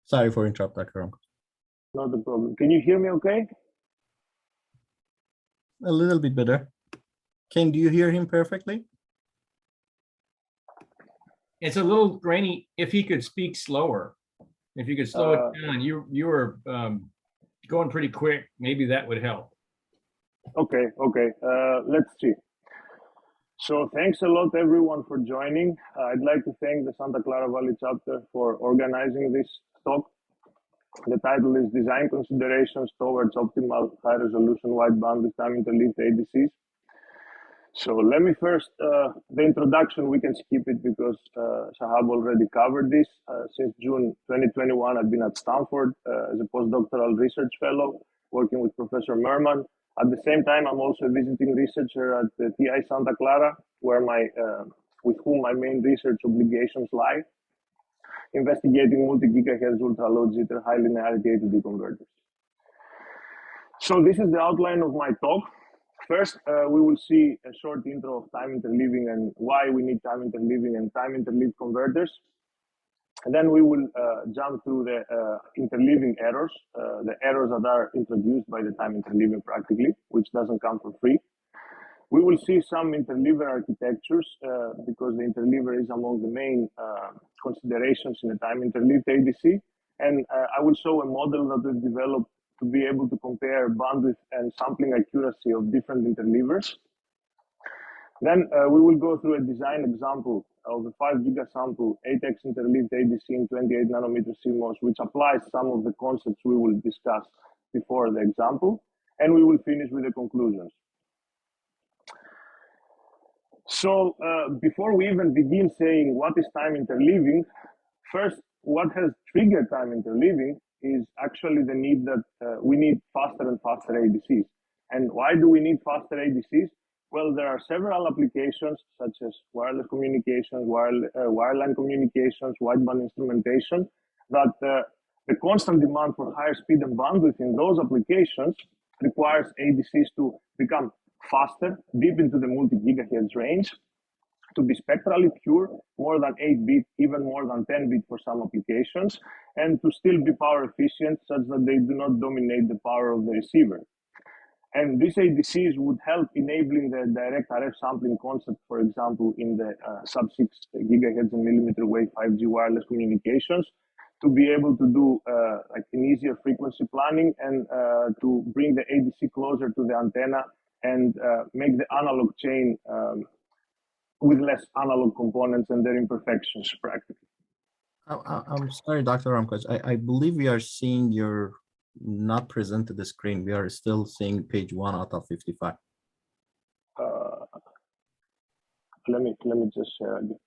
Sorry for interrupting, Dr. Ramkaj. Not a problem. Can you hear me okay? A little bit better. Ken, do you hear him perfectly? It's a little grainy. If he could speak slower, if you could slow it down, you were going pretty quick. Maybe that would help. Okay. Let's see. So thanks a lot, everyone, for joining. I'd like to thank the Santa Clara Valley chapter for organizing this talk. The title is Design Considerations Towards Optimal High-Resolution Wide Bandwidth Time-Interleaved ADCs. So let me first, the introduction, we can skip it because Shahab already covered this. Since June 2021, I've been at Stanford as a postdoctoral research fellow, working with Professor Merman. At the same time, I'm also a visiting researcher at the TI Santa Clara, where with whom my main research obligations lie, investigating multi-GHz ultra-low jitter high linearity A to D converters. So this is the outline of my talk. First, we will see a short intro of time interleaving and why we need time interleaving and time interleaved converters. And then we will jump through the interleaving errors, the errors that are introduced by the time interleaving practically, which doesn't come for free. We will see some interleaver architectures because the interleaver is among the main considerations in a time interleaved ADC. And I will show a model that we've developed to be able to compare bandwidth and sampling accuracy of different interleavers. Then we will go through a design example of a 5 gigasample 8x interleaved ADC in 28 nanometer CMOS, which applies some of the concepts we will discuss before the example, and we will finish with the conclusions. So before we even begin saying what is time interleaving, first, what has triggered time interleaving is actually the need that we need faster and faster ADCs. And why do we need faster ADCs? Well, there are several applications such as wireless communications, wireline communications, wideband instrumentation, that the constant demand for higher speed and bandwidth in those applications requires ADCs to become faster, deep into the multi-gigahertz range, to be spectrally pure, more than 8-bit, even more than 10-bit for some applications, and to still be power efficient such that they do not dominate the power of the receiver. And these ADCs would help enabling the direct RF sampling concept, for example, in the sub-6 gigahertz and millimeter wave 5G wireless communications, to be able to do like an easier frequency planning and to bring the ADC closer to the antenna and make the analog chain with less analog components and their imperfections practically. I'm sorry, Dr. Ramkaj. I believe we are seeing your not presented the screen. We are still seeing page 1 out of 55. Let me just share again.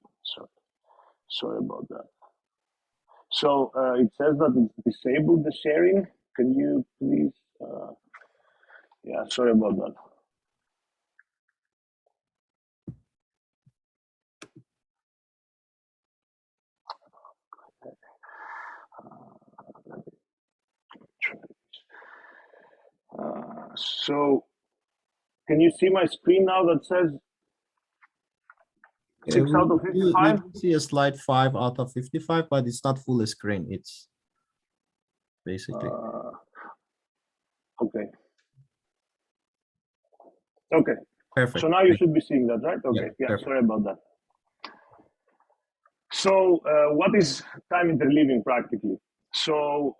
Sorry about that. So it says that it's disabled the sharing. Can you please? Yeah, sorry about that. So can you see my screen now that says 6 out of 55? We see a slide 5 out of 55, but it's not full screen. It's basically. Okay. Okay. Perfect. So now you should be seeing that, right? Okay. Yeah, sorry about that. So what is time interleaving practically? So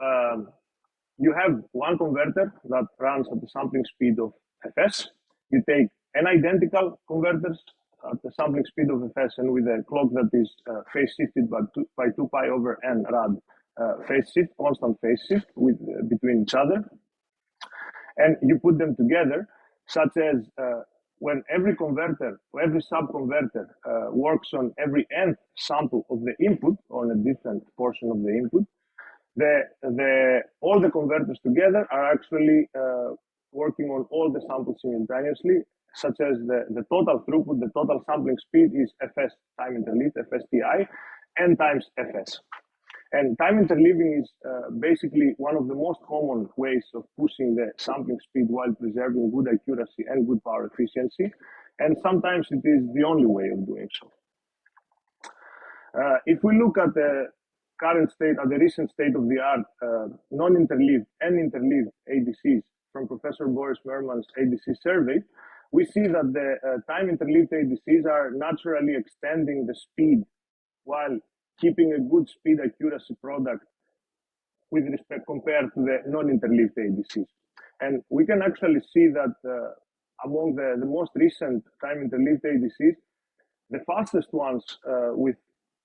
you have one converter that runs at the sampling speed of fs. You take n identical converters at the sampling speed of fs and with a clock that is phase shifted by 2 pi over n rad phase shift, constant phase shift between each other. And you put them together such as when every converter, or every sub-converter works on every nth sample of the input on a different portion of the input, all the converters together are actually working on all the samples simultaneously, such as the total throughput, the total sampling speed is fs time interleaved, fsti, n times fs. And time interleaving is basically one of the most common ways of pushing the sampling speed while preserving good accuracy and good power efficiency. And sometimes it is the only way of doing so. If we look at the current state, at the recent state of the art, non-interleaved and interleaved ADCs from Professor Boris Merman's ADC survey, we see that the time-interleaved ADCs are naturally extending the speed while keeping a good speed accuracy product with respect compared to the non-interleaved ADCs. And we can actually see that among the most recent time-interleaved ADCs, the fastest ones with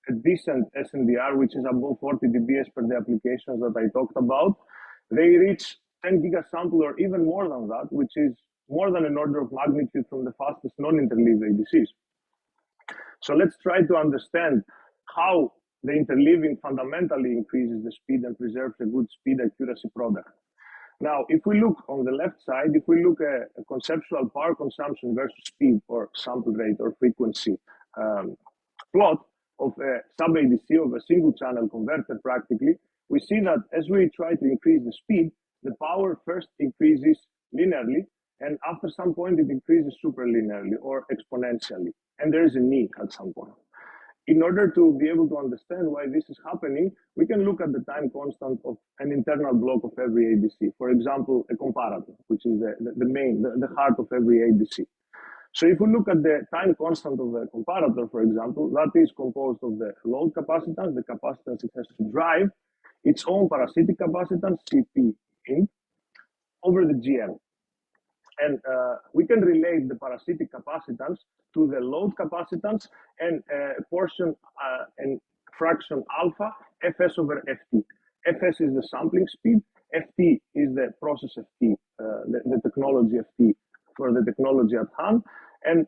a decent SNDR, which is above 40 dB as per the applications that I talked about, they reach 10 gigasample or even more than that, which is more than an order of magnitude from the fastest non-interleaved ADCs. So let's try to understand how the interleaving fundamentally increases the speed and preserves a good speed accuracy product. Now, if we look on the left side, if we look at a conceptual power consumption versus speed or sample rate or frequency plot of a sub-ADC of a single channel converter practically, we see that as we try to increase the speed, the power first increases linearly, and after some point it increases superlinearly or exponentially, and there is a knee at some point. In order to be able to understand why this is happening, we can look at the time constant of an internal block of every ADC. For example, a comparator, which is the heart of every ADC. So if we look at the time constant of the comparator, for example, that is composed of the load capacitance, the capacitance it has to drive, its own parasitic capacitance, Cp in, over the GM. And we can relate the parasitic capacitance to the load capacitance and a portion and fraction alpha, Fs over Ft. Fs is the sampling speed, Ft is the process Ft, the technology Ft for the technology at hand. And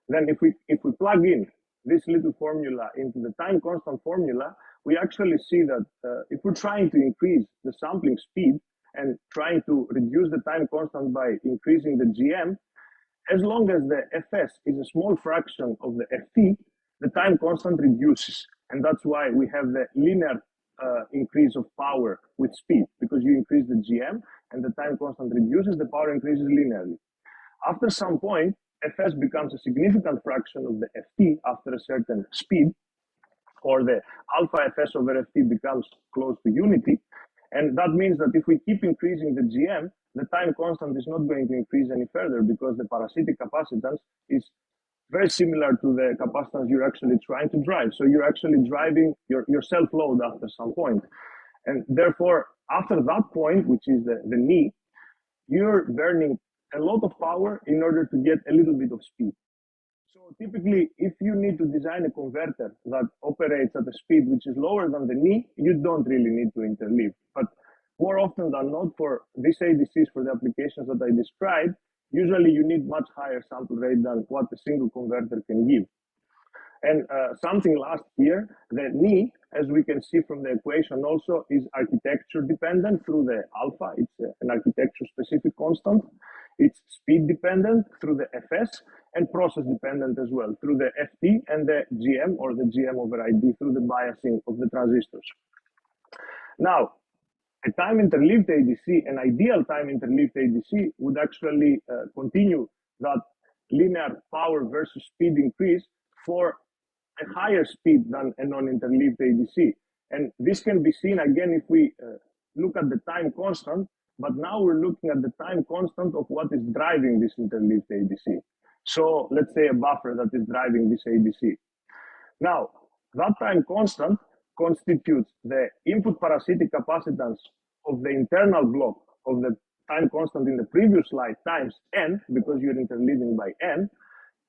then if we plug in this little formula into the time constant formula, we actually see that if we're trying to increase the sampling speed and trying to reduce the time constant by increasing the GM, as long as the Fs is a small fraction of the Ft, the time constant reduces. And that's why we have the linear increase of power with speed, because you increase the GM and the time constant reduces, the power increases linearly. After some point, Fs becomes a significant fraction of the Ft after a certain speed, or the alpha Fs over Ft becomes close to unity. And that means that if we keep increasing the GM, the time constant is not going to increase any further because the parasitic capacitance is very similar to the capacitance you're actually trying to drive. So you're actually driving your self-load after some point. And therefore, after that point, which is the knee, you're burning a lot of power in order to get a little bit of speed. So typically, if you need to design a converter that operates at a speed which is lower than the knee, you don't really need to interleave. But more often than not, for these ADCs, for the applications that I described, usually you need much higher sample rate than what a single converter can give. And something last here, the knee, as we can see from the equation also, is architecture dependent through the alpha. It's an architecture specific constant. It's speed dependent through the Fs, and process dependent as well through the Ft and the GM, or the GM over ID, through the biasing of the transistors. Now, a time-interleaved ADC, an ideal time-interleaved ADC, would actually continue that linear power versus speed increase for a higher speed than a non-interleaved ADC. And this can be seen again if we look at the time constant, but now we're looking at the time constant of what is driving this interleaved ADC. So let's say a buffer that is driving this ADC. Now, that time constant constitutes the input parasitic capacitance of the internal block of the time constant in the previous slide times n, because you're interleaving by n,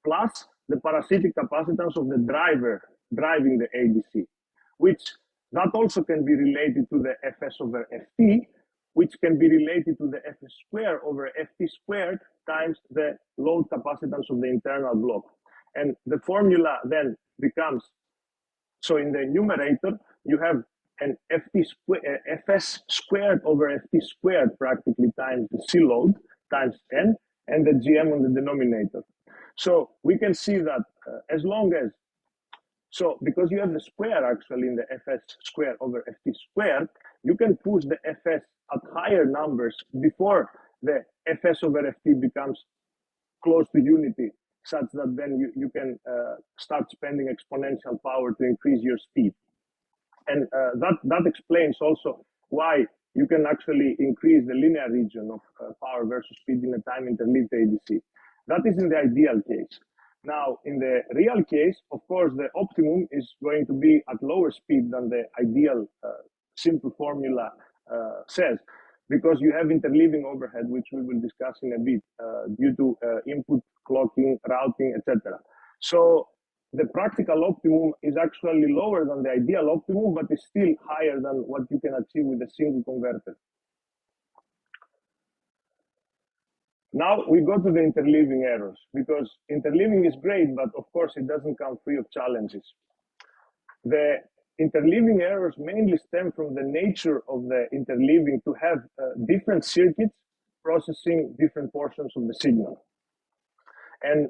plus the parasitic capacitance of the driver driving the ADC, which that also can be related to the Fs over Ft, which can be related to the Fs squared over Ft squared times the load capacitance of the internal block. And the formula then becomes, so in the numerator, you have an Fs squared over Ft squared practically times the C load times n, and the GM on the denominator. So we can see that as long as, so because you have the square actually in the Fs squared over Ft squared, you can push the Fs at higher numbers before the Fs over Ft becomes close to unity, such that then you can start spending exponential power to increase your speed. And that explains also why you can actually increase the linear region of power versus speed in a time-interleaved ADC. That is in the ideal case. Now, in the real case, of course, the optimum is going to be at lower speed than the ideal simple formula says, because you have interleaving overhead, which we will discuss in a bit, due to input, clocking, routing, etc. So the practical optimum is actually lower than the ideal optimum, but is still higher than what you can achieve with a single converter. Now we go to the interleaving errors, because interleaving is great, but of course it doesn't come free of challenges. The interleaving errors mainly stem from the nature of the interleaving to have different circuits processing different portions of the signal. And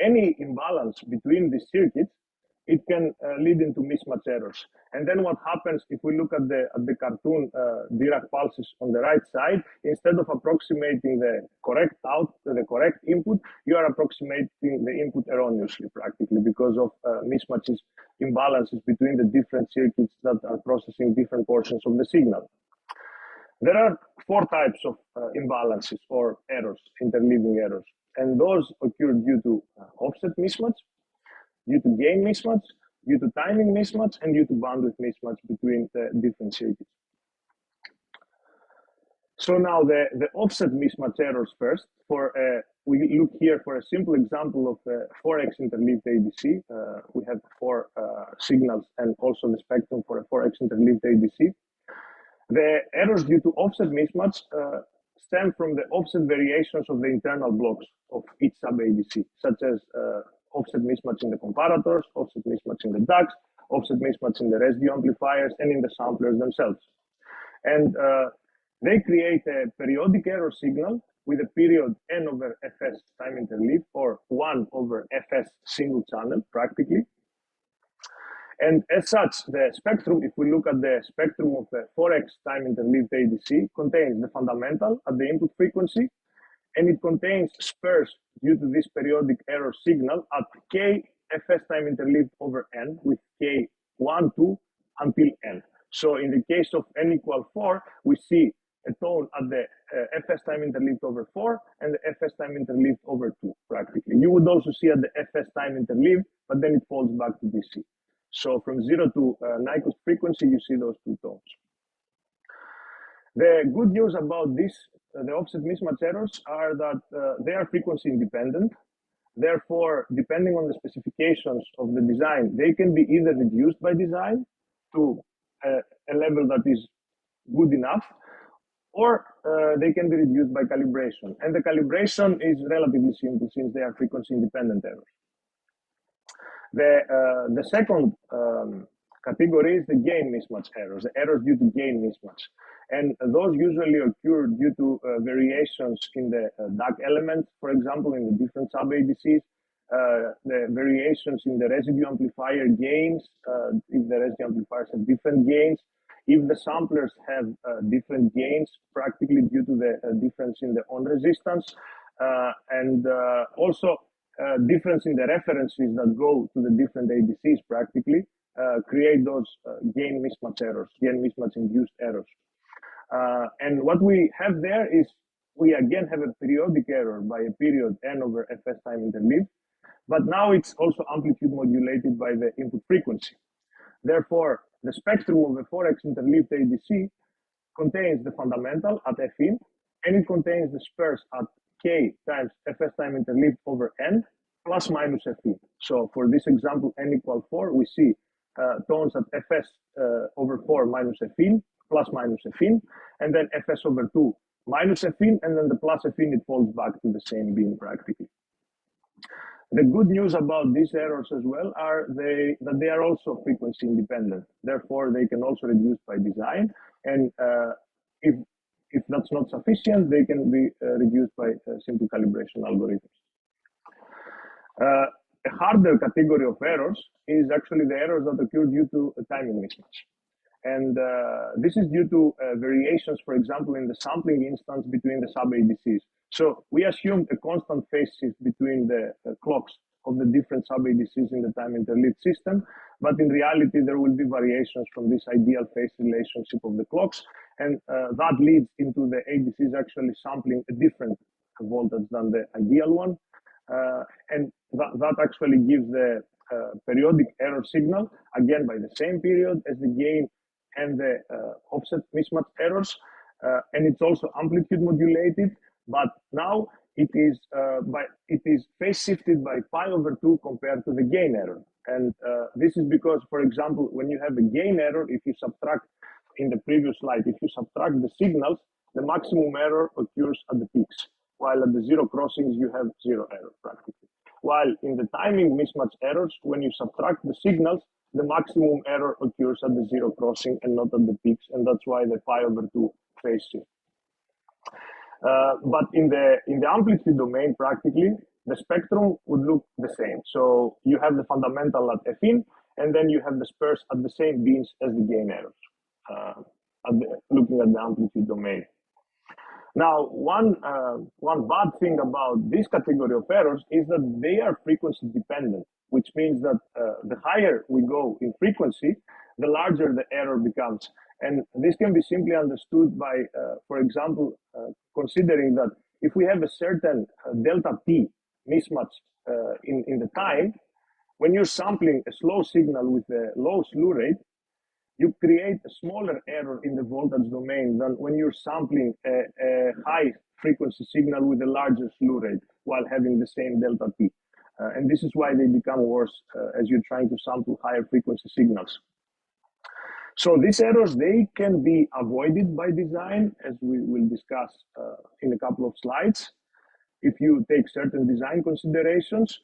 any imbalance between these circuits, it can lead into mismatch errors. And then what happens if we look at the cartoon Dirac pulses on the right side, instead of approximating the correct input, you are approximating the input erroneously practically because of mismatches, imbalances between the different circuits that are processing different portions of the signal. There are 4 types of imbalances or errors, interleaving errors. And those occur due to offset mismatch, due to gain mismatch, due to timing mismatch, and due to bandwidth mismatch between the different circuits. So now the offset mismatch errors first. We look here for a simple example of a 4x interleaved ADC. We have 4 signals and also the spectrum for a 4x interleaved ADC. The errors due to offset mismatch stem from the offset variations of the internal blocks of each sub-ADC, such as offset mismatch in the comparators, offset mismatch in the DACs, offset mismatch in the residue amplifiers, and in the samplers themselves. And they create a periodic error signal with a period n over fs time interleaved, or 1 over fs single channel, practically. And as such, the spectrum, if we look at the spectrum of the 4x time-interleaved ADC, contains the fundamental at the input frequency, and it contains spurs due to this periodic error signal at k fs time-interleaved over n, with k 1, 2 until n. So in the case of n equal 4, we see a tone at the fs time-interleaved over 4 and the fs time-interleaved over 2, practically. You would also see at the fs time-interleaved, but then it falls back to DC. So from 0 to Nyquist frequency, you see those 2 tones. The good news about this, the offset mismatch errors, are that they are frequency independent. Therefore, depending on the specifications of the design, they can be either reduced by design to a level that is good enough, or they can be reduced by calibration. And the calibration is relatively simple since they are frequency independent errors. The second category is the gain mismatch errors, the errors due to gain mismatch. And those usually occur due to variations in the DAC elements, for example, in the different sub-ADCs, the variations in the residue amplifier gains, if the residue amplifiers have different gains, if the samplers have different gains, practically due to the difference in the on resistance, and also difference in the references that go to the different ADCs practically create those gain mismatch errors, gain mismatch induced errors. And what we have there is we again have a periodic error by a period n over fs time interleaved, but now it's also amplitude modulated by the input frequency. Therefore, the spectrum of the 4x interleaved ADC contains the fundamental at fin, and it contains the spurs at k times fs time interleaved over n plus minus fin. So for this example, n equal 4, we see tones at fs over 4 minus fin, plus minus fin, and then fs over 2 minus fin, and then the plus fin, it falls back to the same beam practically. The good news about these errors as well are that they are also frequency independent. Therefore, they can also reduce by design. And if that's not sufficient, they can be reduced by simple calibration algorithms. A harder category of errors is actually the errors that occur due to a timing mismatch. And this is due to variations, for example, in the sampling instance between the sub-ADCs. So we assumed a constant phase shift between the clocks of the different sub-ADCs in the time-interleaved system. But in reality, there will be variations from this ideal phase relationship of the clocks. And that leads into the ADCs actually sampling a different voltage than the ideal one. And that actually gives the periodic error signal, again, by the same period as the gain and the offset mismatch errors. And it's also amplitude modulated, but now it is phase shifted by pi/2 compared to the gain error. And this is because, for example, when you have a gain error, if you subtract in the previous slide, if you subtract the signals, the maximum error occurs at the peaks, while at the zero crossings, you have zero error practically. While in the timing mismatch errors, when you subtract the signals, the maximum error occurs at the zero crossing and not at the peaks, and that's why the pi/2 phase shift. But in the amplitude domain, practically, the spectrum would look the same. So you have the fundamental at Fin, and then you have the spurs at the same beams as the gain errors, looking at the amplitude domain. Now, one bad thing about this category of errors is that they are frequency dependent, which means that the higher we go in frequency, the larger the error becomes. And this can be simply understood by, for example, considering that if we have a certain delta t mismatch in the time, when you're sampling a slow signal with a low slew rate, you create a smaller error in the voltage domain than when you're sampling a high frequency signal with a larger slew rate while having the same delta t. And this is why they become worse as you're trying to sample higher frequency signals. So these errors, they can be avoided by design, as we will discuss in a couple of slides, if you take certain design considerations,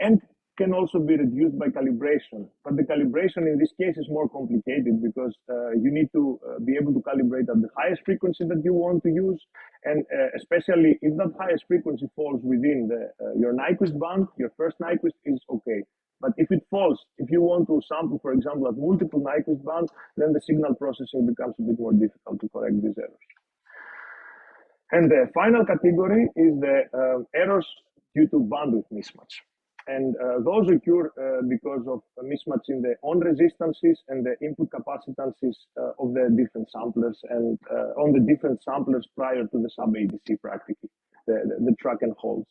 and can also be reduced by calibration. But the calibration in this case is more complicated because you need to be able to calibrate at the highest frequency that you want to use. And especially if that highest frequency falls within your Nyquist band, your first Nyquist is okay. But if it falls, if you want to sample, for example, at multiple Nyquist bands, then the signal processing becomes a bit more difficult to correct these errors. And the final category is the errors due to bandwidth mismatch. And those occur because of a mismatch in the on resistances and the input capacitances of the different samplers and on the different samplers prior to the sub-ADC practically, the track and holds.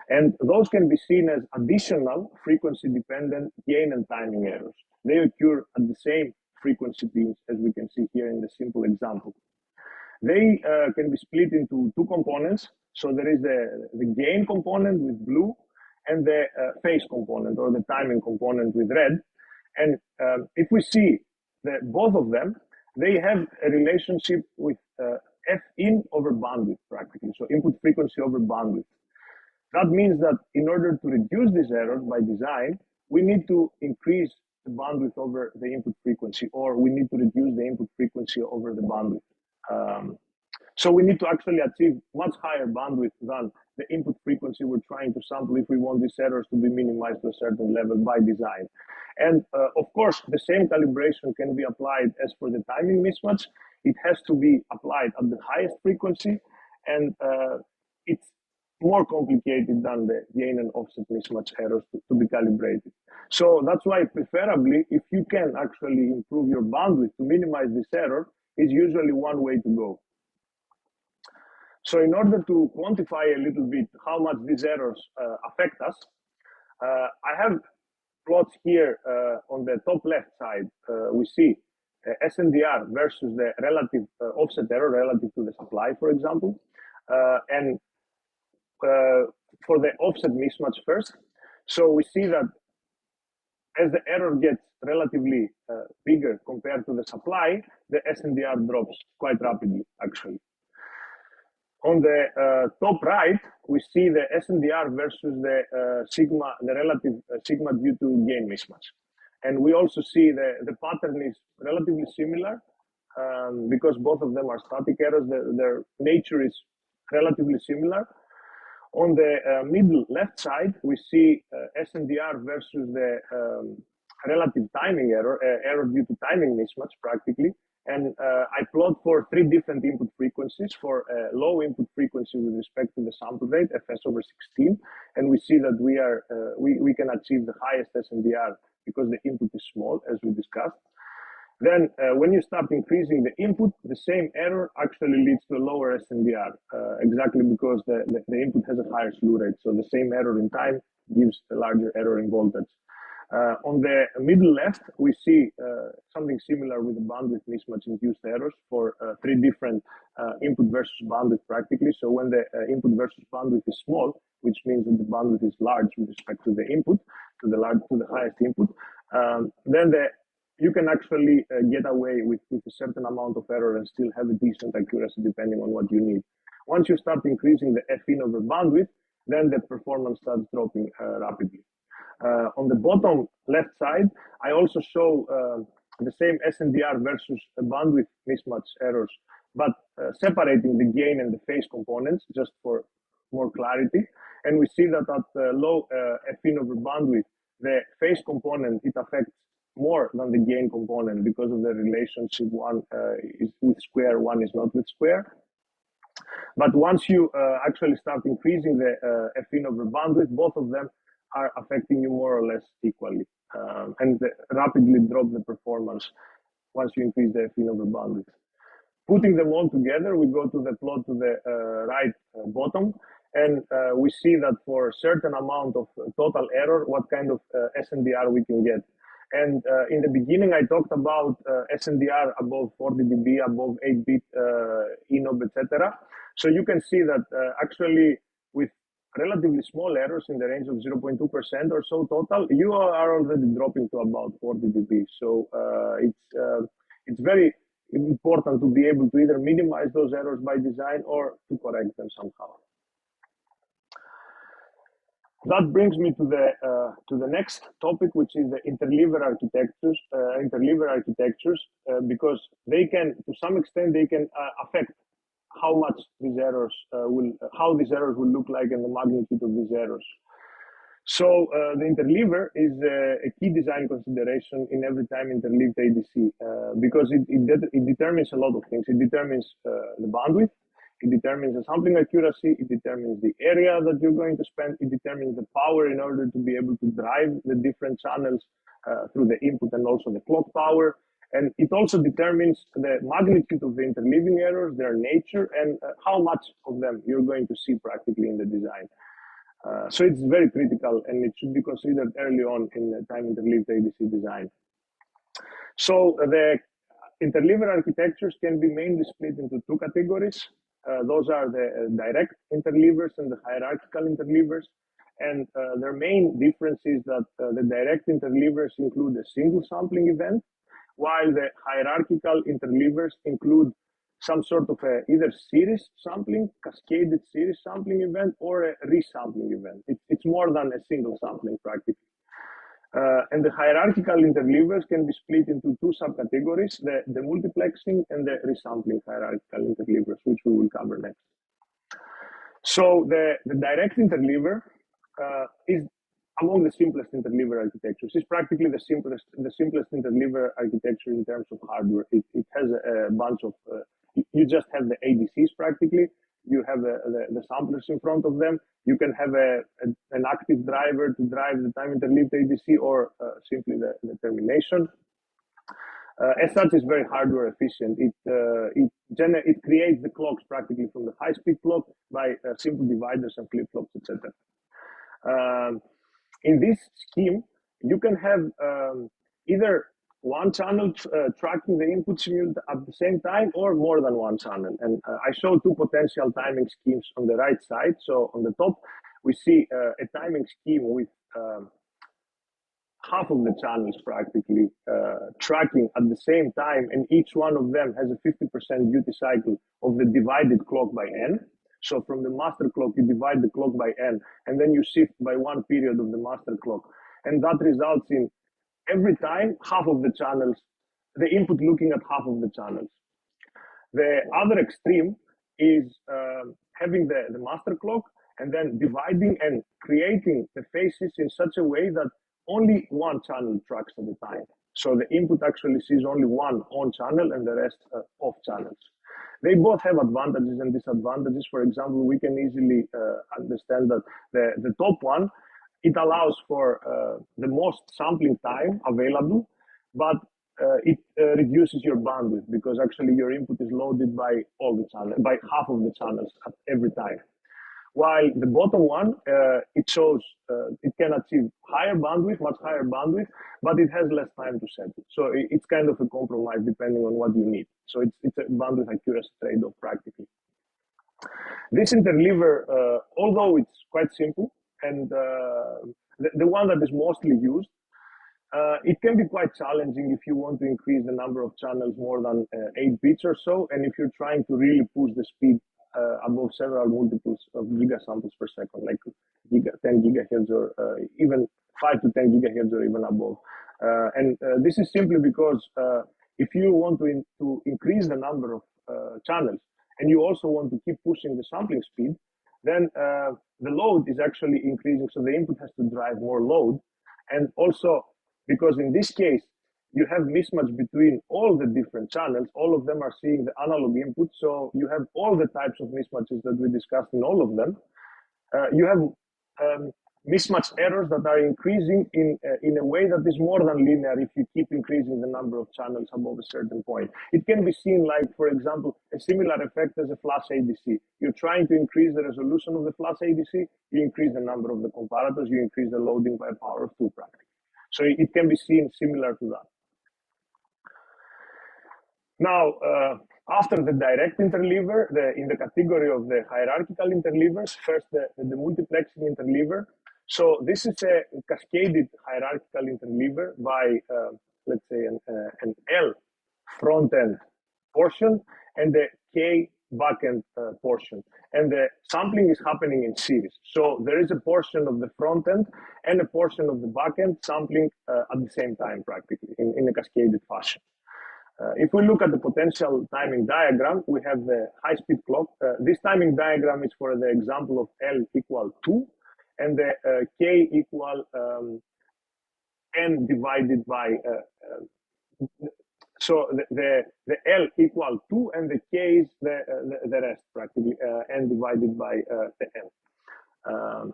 And those can be seen as additional frequency-dependent gain and timing errors. They occur at the same frequency beams, as we can see here in the simple example. They can be split into two components. So there is the gain component with blue and the phase component or the timing component with red. And if we see both of them, they have a relationship with F in over bandwidth practically, so input frequency over bandwidth. That means that in order to reduce these errors by design, we need to increase the bandwidth over the input frequency, or we need to reduce the input frequency over the bandwidth. So we need to actually achieve much higher bandwidth than the input frequency we're trying to sample if we want these errors to be minimized to a certain level by design. And of course, the same calibration can be applied as for the timing mismatch. It has to be applied at the highest frequency, and it's more complicated than the gain and offset mismatch errors to be calibrated. So that's why preferably, if you can actually improve your bandwidth to minimize this error, is usually one way to go. So in order to quantify a little bit how much these errors affect us, I have plots here on the top left side. We see SNDR versus the relative offset error relative to the supply, for example. And for the offset mismatch first. So we see that as the error gets relatively bigger compared to the supply, the SNDR drops quite rapidly, actually. On the top right, we see the SNDR versus the sigma, the relative sigma due to gain mismatch. And we also see the pattern is relatively similar because both of them are static errors. Their nature is relatively similar. On the middle left side, we see SNDR versus the relative timing error, error due to timing mismatch practically. And I plot for 3 different input frequencies for low input frequency with respect to the sample rate, fs over 16. And we see that we can achieve the highest SNDR because the input is small, as we discussed. Then when you start increasing the input, the same error actually leads to a lower SNDR, exactly because the input has a higher slew rate. So the same error in time gives a larger error in voltage. On the middle left, we see something similar with the bandwidth mismatch induced errors for 3 different input versus bandwidth practically. So when the input versus bandwidth is small, which means that the bandwidth is large with respect to the input, to the highest input, then you can actually get away with a certain amount of error and still have a decent accuracy depending on what you need. Once you start increasing the Fin over bandwidth, then the performance starts dropping rapidly. On the bottom left side, I also show the same SNDR versus bandwidth mismatch errors, but separating the gain and the phase components just for more clarity. And we see that at low Fin over bandwidth, the phase component, it affects more than the gain component because of the relationship. One is with square, one is not with square. But once you actually start increasing the Fin over bandwidth, both of them are affecting you more or less equally, and rapidly drop the performance once you increase the Fin over bandwidth. Putting them all together, we go to the plot to the right bottom, and we see that for a certain amount of total error, what kind of SNDR we can get. And in the beginning, I talked about SNDR above 40 dB, above 8-bit ENOB, etc. So you can see that actually with relatively small errors in the range of 0.2% or so total, you are already dropping to about 40 dB. So it's very important to be able to either minimize those errors by design or to correct them somehow. That brings me to the next topic, which is the interleaver architectures, because they can, to some extent, they can affect how much these errors how these errors will look like and the magnitude of these errors. So the interleaver is a key design consideration in every time-interleaved ADC because it determines a lot of things. It determines the bandwidth. It determines the sampling accuracy, it determines the area that you're going to spend, it determines the power in order to be able to drive the different channels through the input and also the clock power. And it also determines the magnitude of the interleaving errors, their nature, and how much of them you're going to see practically in the design. So it's very critical and it should be considered early on in the time-interleaved ADC design. So the interleaver architectures can be mainly split into 2 categories. Those are the direct interleavers and the hierarchical interleavers. And their main difference is that the direct interleavers include a single sampling event, while the hierarchical interleavers include some sort of either series sampling, cascaded series sampling event, or a resampling event. It's more than a single sampling practically. And the hierarchical interleavers can be split into 2 subcategories, the multiplexing and the resampling hierarchical interleavers, which we will cover next. So the direct interleaver is among the simplest interleaver architectures. It's practically the simplest interleaver architecture in terms of hardware. It has a bunch of, you just have the ADCs practically. You have the samplers in front of them. You can have an active driver to drive the time-interleaved ADC or simply the termination. As such, it's very hardware efficient. It creates the clocks practically from the high-speed clock by simple dividers and flip-flops, etc. In this scheme, you can have either one channel tracking the input at the same time or more than one channel. And I show 2 potential timing schemes on the right side. So on the top, we see a timing scheme with half of the channels practically tracking at the same time, and each one of them has a 50% duty cycle of the divided clock by n. So from the master clock, you divide the clock by n, and then you shift by 1 period of the master clock. And that results in every time half of the channels, the input looking at half of the channels. The other extreme is having the master clock and then dividing and creating the phases in such a way that only one channel tracks at a time. So the input actually sees only one on channel and the rest off channels. They both have advantages and disadvantages. For example, we can easily understand that the top one, it allows for the most sampling time available, but it reduces your bandwidth because actually your input is loaded by all the channels, by half of the channels at every time. While the bottom one, it shows it can achieve higher bandwidth, much higher bandwidth, but it has less time to set it. So it's kind of a compromise depending on what you need. So it's a bandwidth accuracy trade-off practically. This interleaver, although it's quite simple and the one that is mostly used, it can be quite challenging if you want to increase the number of channels more than 8 bits or so, and if you're trying to really push the speed above several multiples of gigasamples per second, like 10 gigahertz or even 5 to 10 gigahertz or even above. This is simply because if you want to increase the number of channels and you also want to keep pushing the sampling speed, then the load is actually increasing. So the input has to drive more load. And also, because in this case, you have mismatch between all the different channels. All of them are seeing the analog input. So you have all the types of mismatches that we discussed in all of them. You have mismatch errors that are increasing in a way that is more than linear if you keep increasing the number of channels above a certain point. It can be seen like, for example, a similar effect as a flash ADC. You're trying to increase the resolution of the flash ADC, you increase the number of the comparators, you increase the loading by a power of 2 practically. So it can be seen similar to that. Now, after the direct interleaver, in the category of the hierarchical interleavers, first the multiplexing interleaver. So this is a cascaded hierarchical interleaver by, let's say, an L front-end portion and the K back-end portion. And the sampling is happening in series. So there is a portion of the front-end and a portion of the back-end sampling at the same time, practically, in a cascaded fashion. If we look at the potential timing diagram, we have the high-speed clock. This timing diagram is for the example of L equal 2 and the K equal N divided by, so the L equal 2 and the K is the rest practically, N divided by the N.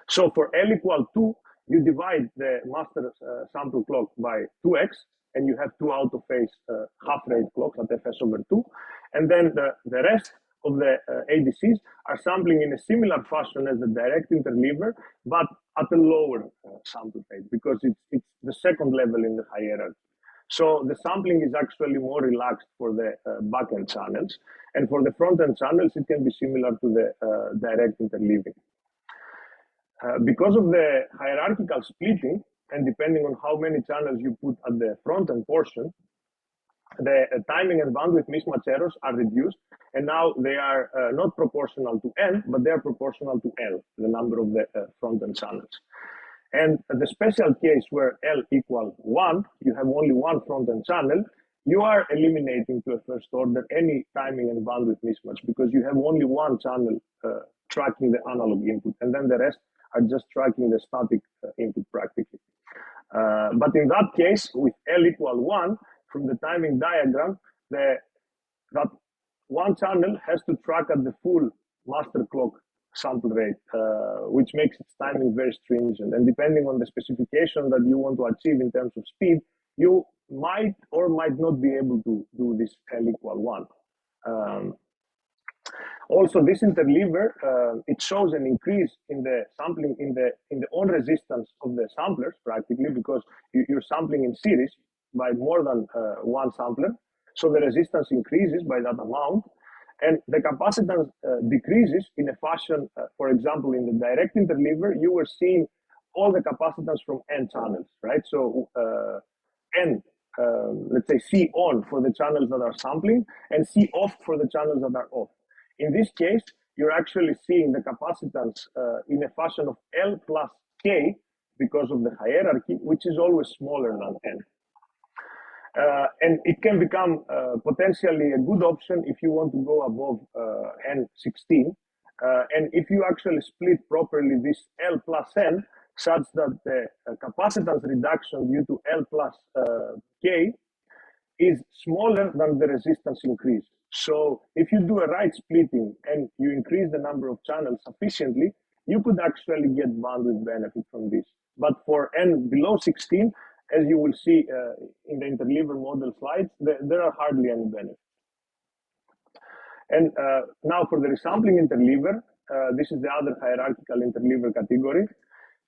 So for L equal 2, you divide the master sample clock by 2x, and you have 2 out of phase half rate clocks at fs over 2. And then the rest of the ADCs are sampling in a similar fashion as the direct interleaver, but at a lower sample rate because it's the second level in the hierarchy. So the sampling is actually more relaxed for the back-end channels. And for the front-end channels, it can be similar to the direct interleaving. Because of the hierarchical splitting, and depending on how many channels you put at the front-end portion, the timing and bandwidth mismatch errors are reduced, and now they are not proportional to N, but they are proportional to L, the number of the front-end channels. And the special case where L equal 1, you have only one front-end channel, you are eliminating to a first order any timing and bandwidth mismatch because you have only one channel tracking the analog input, and then the rest are just tracking the static input practically. But in that case, with L equal 1, from the timing diagram, that one channel has to track at the full master clock sample rate, which makes its timing very stringent. And depending on the specification that you want to achieve in terms of speed, you might or might not be able to do this L equal 1. Also, this interleaver, it shows an increase in the sampling in the on resistance of the samplers practically because you're sampling in series by more than one sampler. So the resistance increases by that amount, and the capacitance decreases in a fashion. For example, in the direct interleaver, you were seeing all the capacitance from N channels, right? So N, let's say C on for the channels that are sampling, and C off for the channels that are off. In this case, you're actually seeing the capacitance in a fashion of L plus K because of the hierarchy, which is always smaller than N. And it can become potentially a good option if you want to go above N16. And if you actually split properly this L plus N, such that the capacitance reduction due to L plus K is smaller than the resistance increase. So if you do a right splitting and you increase the number of channels sufficiently, you could actually get bandwidth benefit from this. But for n below 16, as you will see in the interleaver model slides, there are hardly any benefits. And now for the resampling interleaver, this is the other hierarchical interleaver category.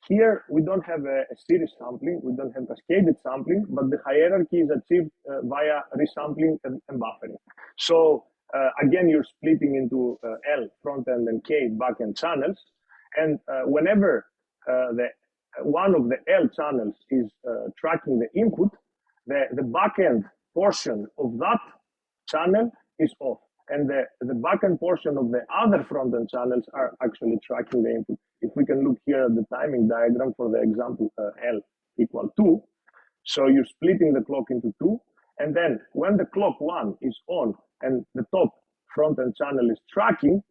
Here, we don't have a series sampling, we don't have cascaded sampling, but the hierarchy is achieved via resampling and buffering. So again, you're splitting into L front-end and K back-end channels. And whenever one of the L channels is tracking the input, the back-end portion of that channel is off. And the back-end portion of the other front-end channels are actually tracking the input. If we can look here at the timing diagram for the example L equal 2, so you're splitting the clock into 2, and then when the clock 1 is on and the top front-end channel is tracking,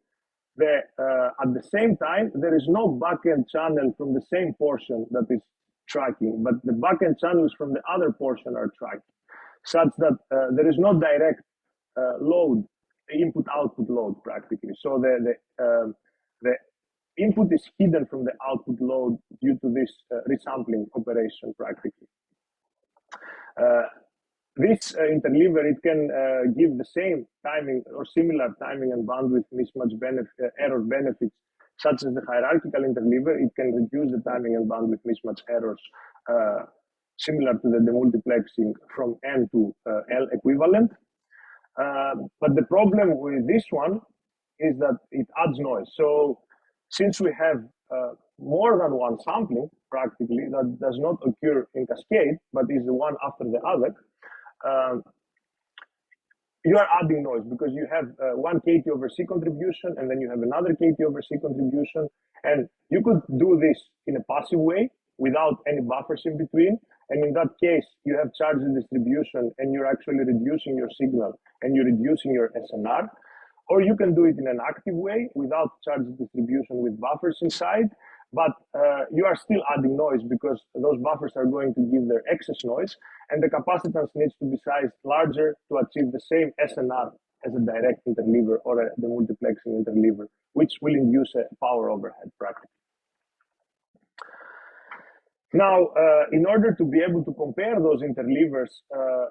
at the same time, there is no back-end channel from the same portion that is tracking, but the back-end channels from the other portion are tracking, such that there is no direct load, input-output load practically. So the input is hidden from the output load due to this resampling operation practically. This interleaver, it can give the same timing or similar timing and bandwidth mismatch error benefits, such as the hierarchical interleaver. It can reduce the timing and bandwidth mismatch errors similar to the demultiplexing from N to L equivalent. But the problem with this one is that it adds noise. So since we have more than one sampling, practically, that does not occur in cascade, but is the one after the other, you are adding noise because you have one KT over C contribution, and then you have another KT over C contribution. And you could do this in a passive way without any buffers in between. And in that case, you have charge distribution and you're actually reducing your signal and you're reducing your SNR. Or you can do it in an active way without charge distribution with buffers inside, but you are still adding noise because those buffers are going to give their excess noise, and the capacitance needs to be sized larger to achieve the same SNR as a direct interleaver or the multiplexing interleaver, which will induce a power overhead practically. Now, in order to be able to compare those interleavers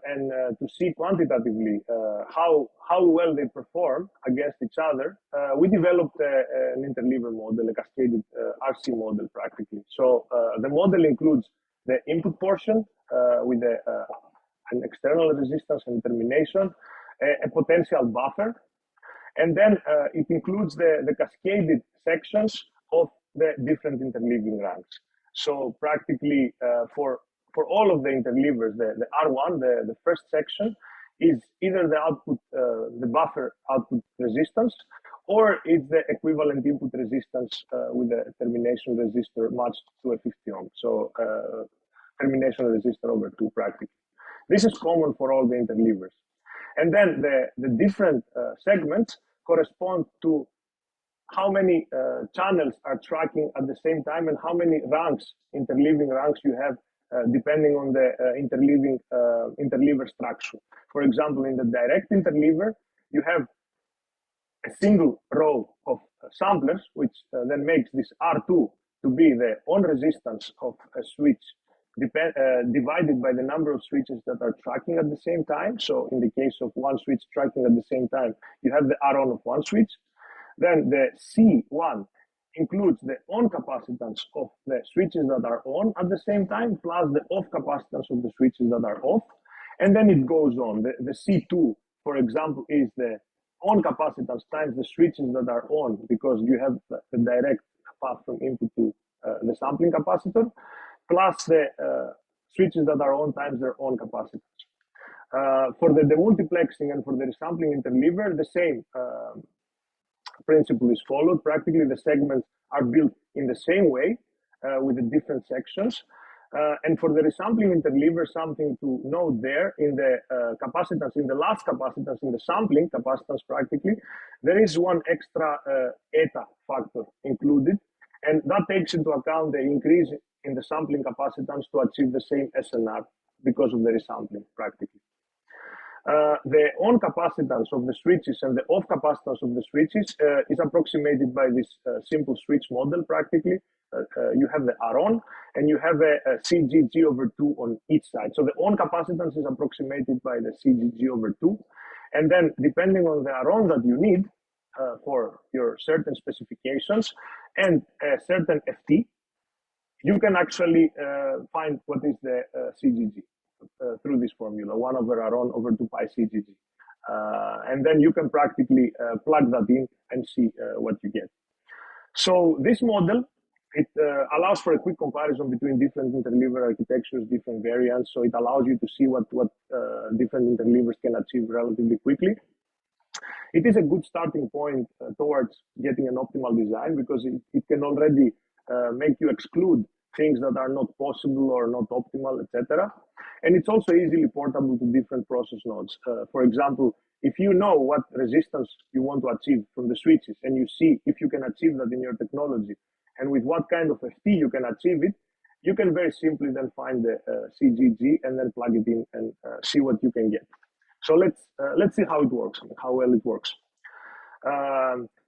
and to see quantitatively how well they perform against each other, we developed an interleaver model, a cascaded RC model practically. So the model includes the input portion with an external resistance and termination, a potential buffer, and then it includes the cascaded sections of the different interleaving ranks. So practically for all of the interleavers, the R1, the first section, is either the output, the buffer output resistance, or it's the equivalent input resistance with the termination resistor matched to a 50 ohm. So termination resistor over 2 practically. This is common for all the interleavers. And then the different segments correspond to how many channels are tracking at the same time and how many ranks, interleaving ranks you have depending on the interleaver structure. For example, in the direct interleaver, you have a single row of samplers, which then makes this R2 to be the on resistance of a switch divided by the number of switches that are tracking at the same time. So in the case of one switch tracking at the same time, you have the R on of one switch. Then the C1 includes the on capacitance of the switches that are on at the same time, plus the off capacitance of the switches that are off. And then it goes on. The C2, for example, is the on capacitance times the switches that are on, because you have the direct path from input to the sampling capacitor, plus the switches that are on times their on capacitance. For the demultiplexing and for the resampling interleaver, the same principle is followed. Practically, the segments are built in the same way with the different sections. And for the resampling interleaver, something to note there in the capacitance, in the last capacitance, in the sampling capacitance practically, there is one extra eta factor included. And that takes into account the increase in the sampling capacitance to achieve the same SNR because of the resampling practically. The on capacitance of the switches and the off capacitance of the switches is approximated by this simple switch model practically. You have the R-on and you have a CGG over 2 on each side. So the on capacitance is approximated by the CGG over 2. And then depending on the R-on that you need for your certain specifications and a certain FT, you can actually find what is the CGG through this formula, 1 over R-on over 2 pi CGG. And then you can practically plug that in and see what you get. So this model, it allows for a quick comparison between different interleaver architectures, different variants. So it allows you to see what different interleavers can achieve relatively quickly. It is a good starting point towards getting an optimal design because it can already make you exclude things that are not possible or not optimal, etc. And it's also easily portable to different process nodes. For example, if you know what resistance you want to achieve from the switches and you see if you can achieve that in your technology and with what kind of FT you can achieve it, you can very simply then find the CGG and then plug it in and see what you can get. So let's see how it works, how well it works.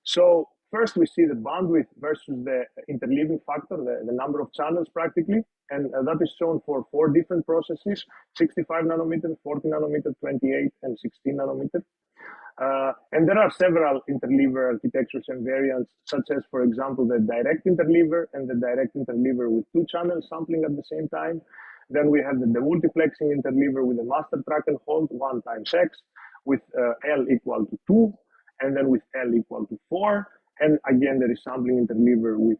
So first we see the bandwidth versus the interleaving factor, the number of channels practically, and that is shown for 4 different processes, 65 nanometer, 40 nanometer, 28, and 16 nanometer. And there are several interleaver architectures and variants, such as, for example, the direct interleaver and the direct interleaver with 2 channels sampling at the same time. Then we have the multiplexing interleaver with a master track and hold 1 times X with L equal to 2, and then with L equal to 4. And again, there is sampling interleaver with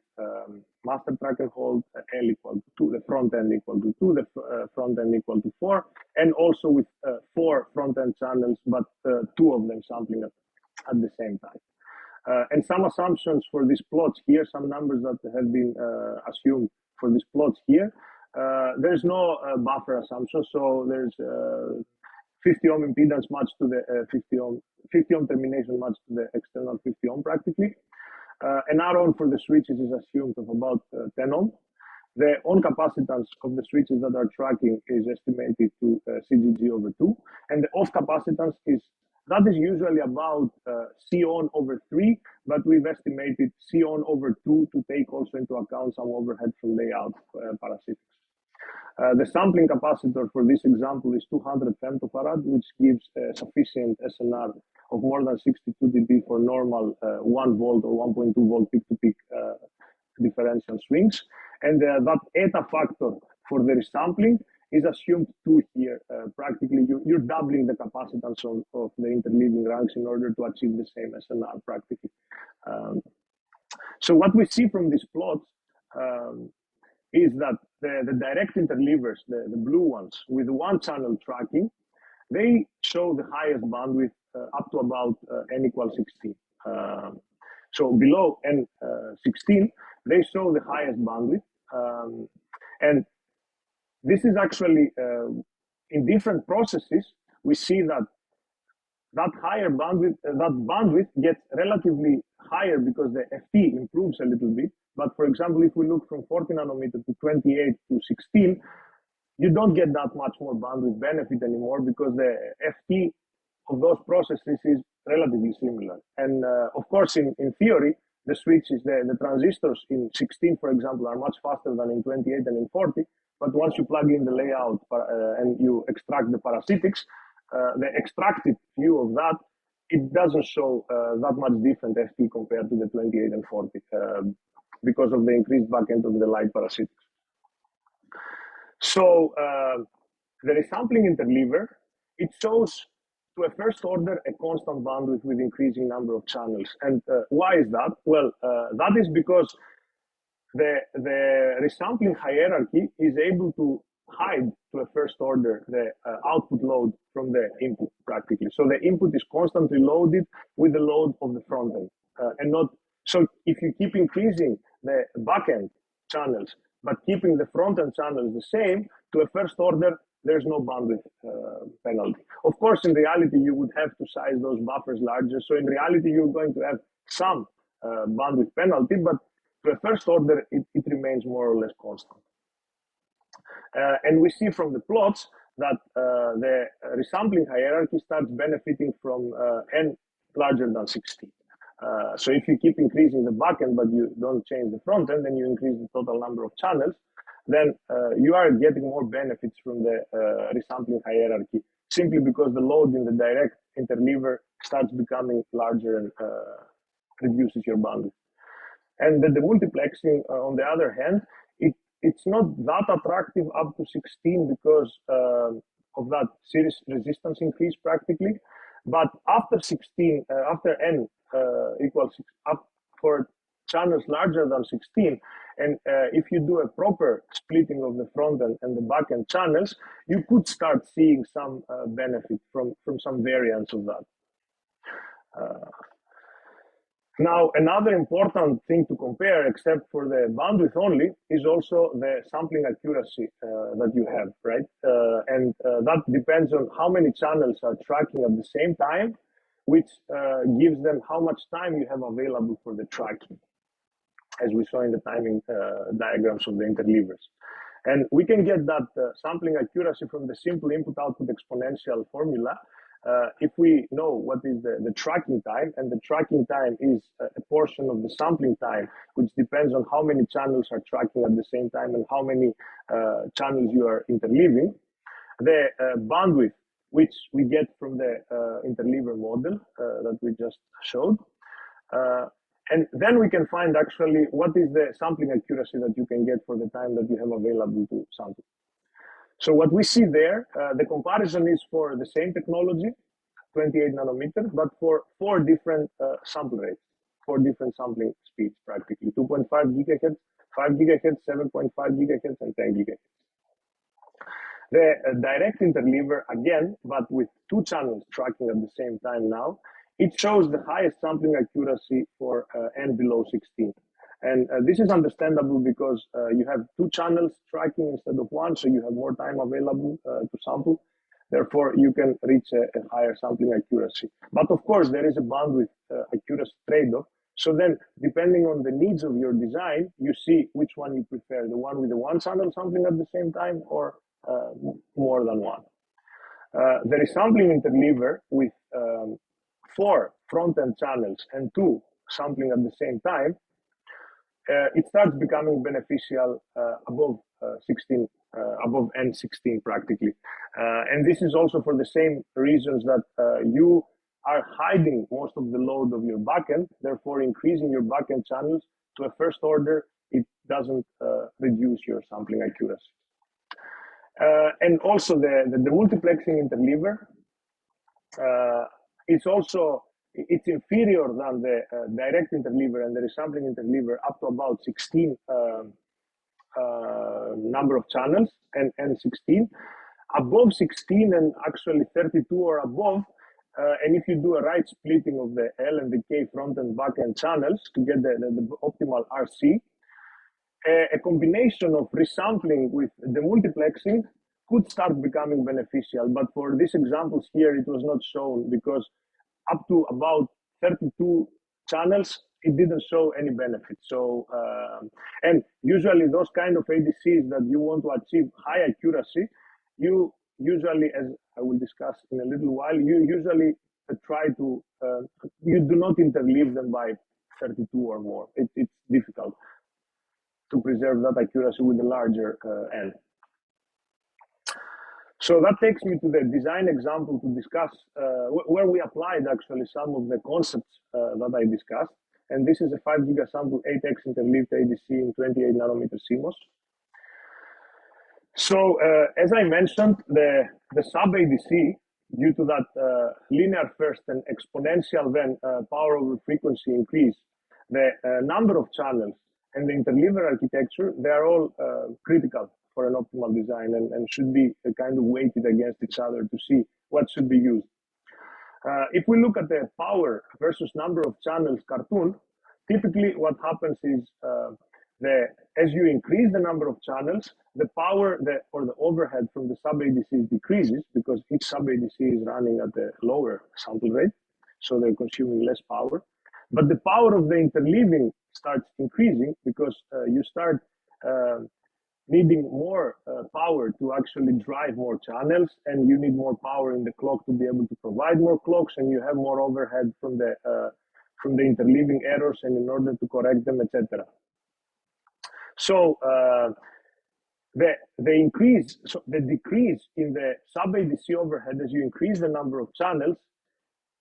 master track and hold, L equal to 2, the front end equal to 2, the front end equal to 4, and also with 4 front end channels, but 2 of them sampling at the same time. And some assumptions for these plots here, some numbers that have been assumed for these plots here. There's no buffer assumption, so there's 50 ohm impedance matched to the 50 ohm termination matched to the external 50 ohm practically. An R-on for the switches is assumed of about 10 ohm. The on capacitance of the switches that are tracking is estimated to CGG over 2, and the off capacitance is usually about C on over 3, but we've estimated C on over 2 to take also into account some overhead from layout parasitics. The sampling capacitor for this example is 200 femtofarad, which gives sufficient SNR of more than 62 dB for normal 1 volt or 1.2 volt peak-to-peak differential swings. And that eta factor for the resampling is assumed 2 here. Practically, you're doubling the capacitance of the interleaving ranks in order to achieve the same SNR practically. So what we see from these plots is that the direct interleavers, the blue ones, with 1 channel tracking, they show the highest bandwidth up to about n equals 16. So below n 16, they show the highest bandwidth. And this is actually, in different processes, we see that higher bandwidth, that bandwidth gets relatively higher because the FT improves a little bit. But for example, if we look from 40 nanometer to 28 to 16, you don't get that much more bandwidth benefit anymore because the FT of those processes is relatively similar. And of course, in theory, the switches, the transistors in 16, for example, are much faster than in 28 and in 40. But once you plug in the layout and you extract the parasitics, the extracted view of that, it doesn't show that much different FT compared to the 28 and 40 because of the increased back end of the light parasitics. So the resampling interleaver, it shows to a first order a constant bandwidth with increasing number of channels. And why is that? Well, that is because the resampling hierarchy is able to hide to a first order the output load from the input practically. So the input is constantly loaded with the load of the front end and not, so if you keep increasing the back end channels, but keeping the front end channels the same, to a first order, there's no bandwidth penalty. Of course, in reality, you would have to size those buffers larger. So in reality, you're going to have some bandwidth penalty, but to a first order, it remains more or less constant. And we see from the plots that the resampling hierarchy starts benefiting from n larger than 16. So if you keep increasing the backend, but you don't change the front end, then you increase the total number of channels, then you are getting more benefits from the resampling hierarchy, simply because the load in the direct interleaver starts becoming larger and reduces your bandwidth. And the multiplexing, on the other hand, it's not that attractive up to 16 because of that series resistance increase practically. But after 16, after n equals up for channels larger than 16, and if you do a proper splitting of the front end and the back end channels, you could start seeing some benefit from some variants of that. Now, another important thing to compare, except for the bandwidth only, is also the sampling accuracy that you have, right? And that depends on how many channels are tracking at the same time, which gives them how much time you have available for the tracking, as we saw in the timing diagrams of the interleavers. And we can get that sampling accuracy from the simple input-output exponential formula if we know what is the tracking time, and the tracking time is a portion of the sampling time, which depends on how many channels are tracking at the same time and how many channels you are interleaving. The bandwidth, which we get from the interleaver model that we just showed. And then we can find actually what is the sampling accuracy that you can get for the time that you have available to sample. So what we see there, the comparison is for the same technology, 28 nanometers, but for 4 different sample rates, 4 different sampling speeds practically, 2.5 gigahertz, 5 gigahertz, 7.5 gigahertz, and 10 gigahertz. The direct interleaver, again, but with 2 channels tracking at the same time now, it shows the highest sampling accuracy for n below 16. And this is understandable because you have 2 channels tracking instead of 1, so you have more time available to sample. Therefore, you can reach a higher sampling accuracy. But of course, there is a bandwidth accuracy trade-off. So then, depending on the needs of your design, you see which one you prefer, the one with the 1 channel sampling at the same time or more than 1. The resampling interleaver with 4 front-end channels and 2 sampling at the same time, it starts becoming beneficial above 16, above N16 practically. And this is also for the same reasons that you are hiding most of the load of your backend, therefore increasing your backend channels to a first order, it doesn't reduce your sampling accuracy. And also the multiplexing interleaver, it's inferior than the direct interleaver and the resampling interleaver up to about 16 number of channels and 16. Above 16 and actually 32 or above, and if you do a right splitting of the L and the K front and back end channels to get the optimal RC, a combination of resampling with the multiplexing could start becoming beneficial. But for these examples here, it was not shown because up to about 32 channels, it didn't show any benefit. So, and usually those kind of ADCs that you want to achieve high accuracy, you usually, as I will discuss in a little while, you usually try to, you do not interleave them by 32 or more. It's difficult to preserve that accuracy with a larger N. So that takes me to the design example to discuss where we applied actually some of the concepts that I discussed. And this is a 5 gigasample 8x interleaved ADC in 28 nanometer CMOS. So as I mentioned, the sub-ADC, due to that linear first and exponential then power over frequency increase, the number of channels and the interleaver architecture, they are all critical for an optimal design and should be kind of weighted against each other to see what should be used. If we look at the power versus number of channels cartoon, typically what happens is as you increase the number of channels, the power or the overhead from the sub-ADCs decreases because each sub-ADC is running at a lower sample rate, so they're consuming less power. But the power of the interleaving starts increasing because you start needing more power to actually drive more channels, and you need more power in the clock to be able to provide more clocks, and you have more overhead from the interleaving errors, and in order to correct them, etc. So the decrease in the sub-ADC overhead as you increase the number of channels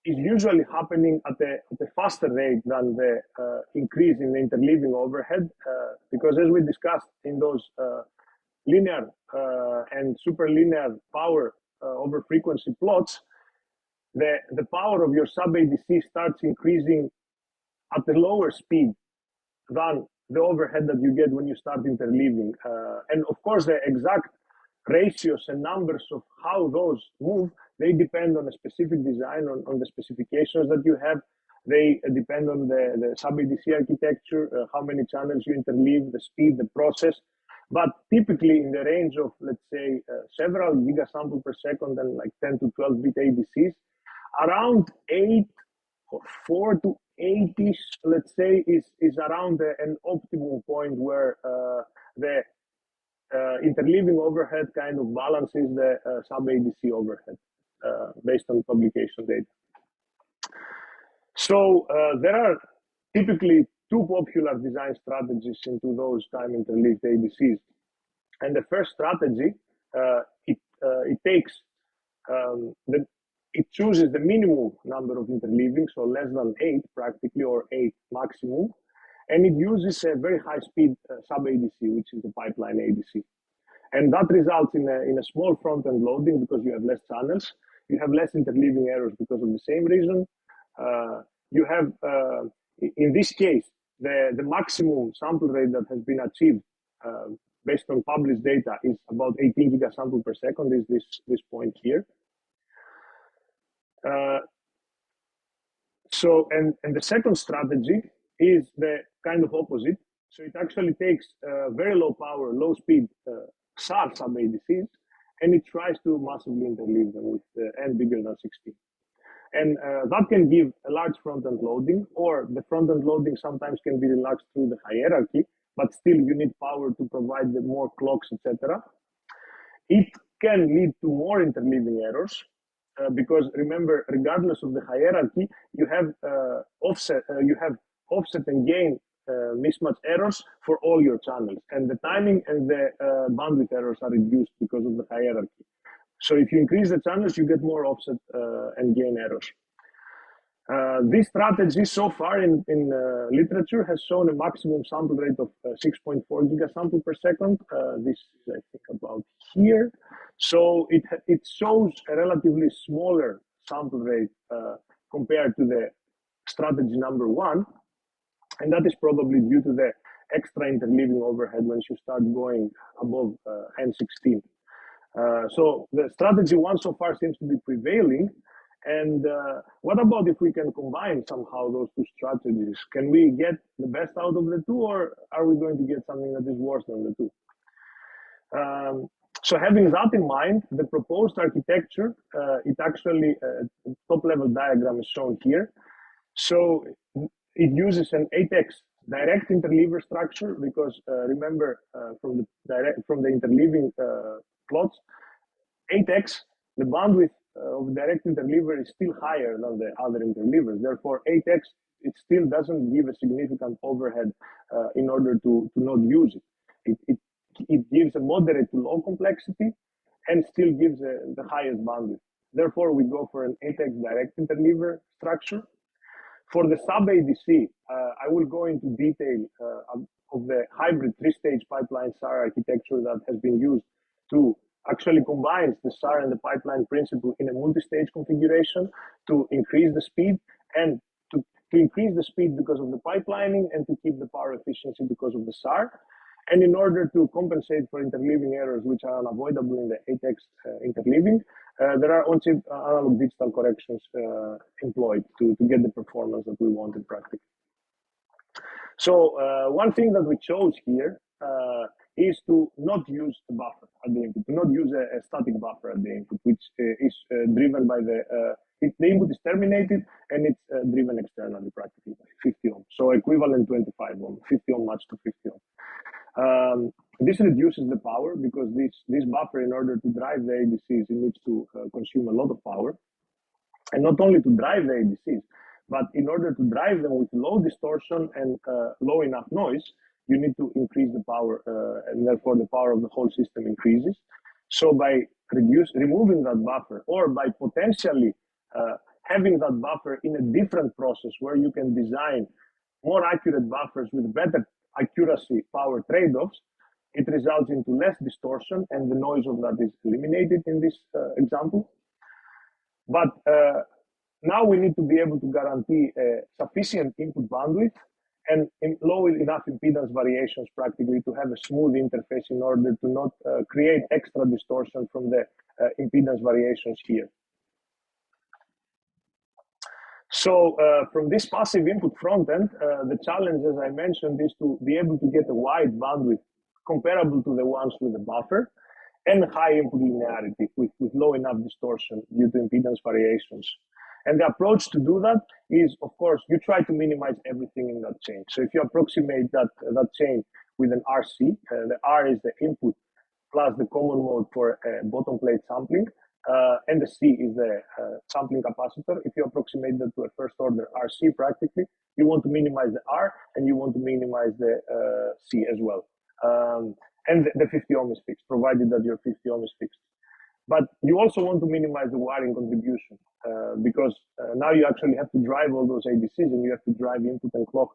is usually happening at a faster rate than the increase in the interleaving overhead, because as we discussed in those linear and superlinear power over frequency plots, the power of your sub-ADC starts increasing at a lower speed than the overhead that you get when you start interleaving. And of course, the exact ratios and numbers of how those move, they depend on a specific design, on the specifications that you have. They depend on the sub-ADC architecture, how many channels you interleave, the speed, the process. But typically in the range of, let's say, several gigasample per second and like 10 to 12 bit ADCs, around 8 or 4 to 8-ish, let's say, is around an optimum point where the interleaving overhead kind of balances the sub-ADC overhead based on publication data. So there are typically two popular design strategies into those time-interleaved ADCs. And the first strategy, it chooses the minimum number of interleaving, so less than 8 practically, or 8 maximum, and it uses a very high-speed sub-ADC, which is the pipeline ADC. And that results in a small front-end loading because you have less channels. You have less interleaving errors because of the same reason. You have, in this case, the maximum sample rate that has been achieved based on published data is about 18 gigasample per second, is this point here. And the second strategy is the kind of opposite. So it actually takes very low power, low speed SAR sub-ADCs, and it tries to massively interleave them with n bigger than 16. And that can give a large front-end loading, or the front-end loading sometimes can be relaxed through the hierarchy, but still you need power to provide the more clocks, etc. It can lead to more interleaving errors, because remember, regardless of the hierarchy, you have offset and gain mismatch errors for all your channels, and the timing and the bandwidth errors are reduced because of the hierarchy. So if you increase the channels, you get more offset and gain errors. This strategy so far in literature has shown a maximum sample rate of 6.4 gigasample per second. This is, I think, about here. So it shows a relatively smaller sample rate compared to the strategy number 1. And that is probably due to the extra interleaving overhead once you start going above N16. So the strategy 1 so far seems to be prevailing. And what about if we can combine somehow those two strategies? Can we get the best out of the two, or are we going to get something that is worse than the two? So having that in mind, the proposed architecture, it actually, top-level diagram is shown here. So it uses an 8x direct interleaver structure because remember from the interleaving plots, 8x, the bandwidth of direct interleaver is still higher than the other interleavers. Therefore, 8x, it still doesn't give a significant overhead in order to not use it. It gives a moderate to low complexity and still gives the highest bandwidth. Therefore, we go for an 8x direct interleaver structure. For the sub-ADC, I will go into detail of the hybrid 3-stage pipeline SAR architecture that has been used to actually combines the SAR and the pipeline principle in a multi-stage configuration to increase the speed, and to increase the speed because of the pipelining, and to keep the power efficiency because of the SAR. And in order to compensate for interleaving errors, which are unavoidable in the 8x interleaving, there are on-chip analog digital corrections employed to get the performance that we want in practice. So one thing that we chose here is to not use a buffer at the input, to not use a static buffer at the input, which is driven by the the input is terminated and it's driven externally practically by 50 ohm. So equivalent 25 ohm, 50 ohm match to 50 ohm. This reduces the power because this buffer, in order to drive the ADCs, it needs to consume a lot of power. And not only to drive the ADCs, but in order to drive them with low distortion and low enough noise, you need to increase the power, and therefore the power of the whole system increases. So by removing that buffer, or by potentially having that buffer in a different process where you can design more accurate buffers with better accuracy power trade-offs, it results into less distortion, and the noise of that is eliminated in this example. But now we need to be able to guarantee sufficient input bandwidth and low enough impedance variations practically to have a smooth interface in order to not create extra distortion from the impedance variations here. So from this passive input front end, the challenge, as I mentioned, is to be able to get a wide bandwidth comparable to the ones with the buffer, and high input linearity with low enough distortion due to impedance variations. And the approach to do that is, of course, you try to minimize everything in that chain. So if you approximate that chain with an RC, the R is the input plus the common mode for bottom plate sampling, and the C is the sampling capacitor. If you approximate that to a first order RC practically, you want to minimize the R and you want to minimize the C as well. And the 50 ohm is fixed, provided that your 50 ohm is fixed. But you also want to minimize the wiring contribution because now you actually have to drive all those ADCs, and you have to drive input and clock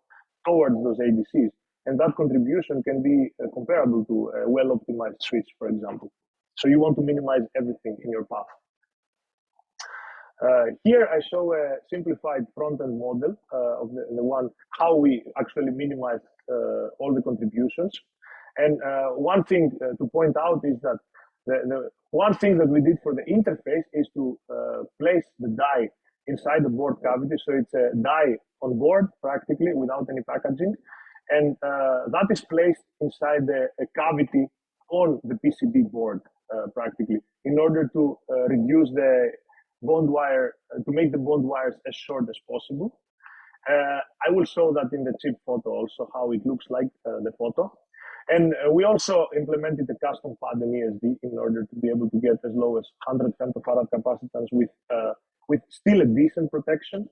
towards those ADCs. And that contribution can be comparable to a well-optimized switch, for example. So you want to minimize everything in your path. Here I show a simplified front-end model of the one, how we actually minimize all the contributions. And one thing to point out is that the one thing that we did for the interface is to place the die inside the board cavity. So it's a die on board practically without any packaging. And that is placed inside a cavity on the PCB board practically in order to reduce the bond wire, to make the bond wires as short as possible. I will show that in the chip photo also, how it looks like the photo. And we also implemented a custom pattern ESD in order to be able to get as low as 100 femtofarad capacitance with still a decent protection.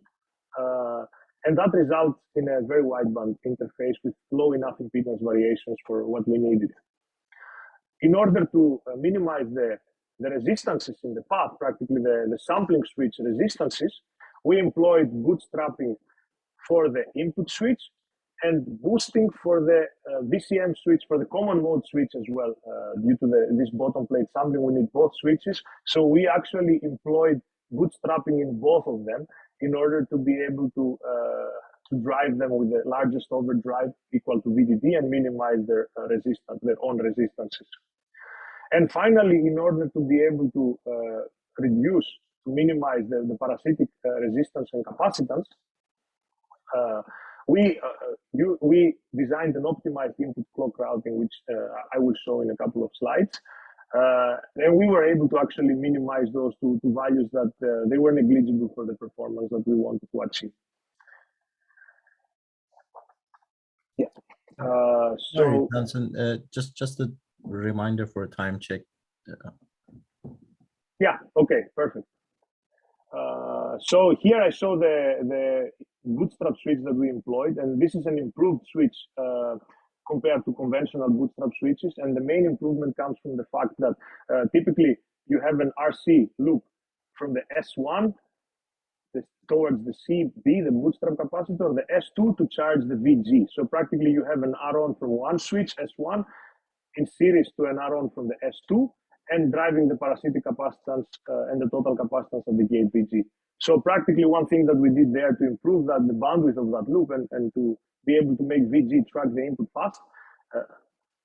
And that results in a very wideband interface with low enough impedance variations for what we needed. In order to minimize the resistances in the path, practically the sampling switch resistances, we employed bootstrapping for the input switch and boosting for the VCM switch, for the common mode switch as well. Due to this bottom plate sampling, we need both switches. So we actually employed bootstrapping in both of them in order to be able to drive them with the largest overdrive equal to VDD and minimize their resistance, their own resistances. And finally, in order to be able to reduce, to minimize the parasitic resistance and capacitance, we designed an optimized input clock routing, which I will show in a couple of slides. And we were able to actually minimize those to values that they were negligible for the performance that we wanted to achieve. Yeah. Sorry, Johnson, just a reminder for a time check. Yeah, okay, perfect. So here I show the bootstrap switch that we employed, and this is an improved switch compared to conventional bootstrap switches. And the main improvement comes from the fact that typically you have an RC loop from the S1 towards the CB, the bootstrap capacitor, the S2 to charge the VG. So practically you have an R-on from one switch, S1, in series to an R-on from the S2, and driving the parasitic capacitance and the total capacitance of the gate VG. So practically one thing that we did there to improve that, the bandwidth of that loop and to be able to make VG track the input path,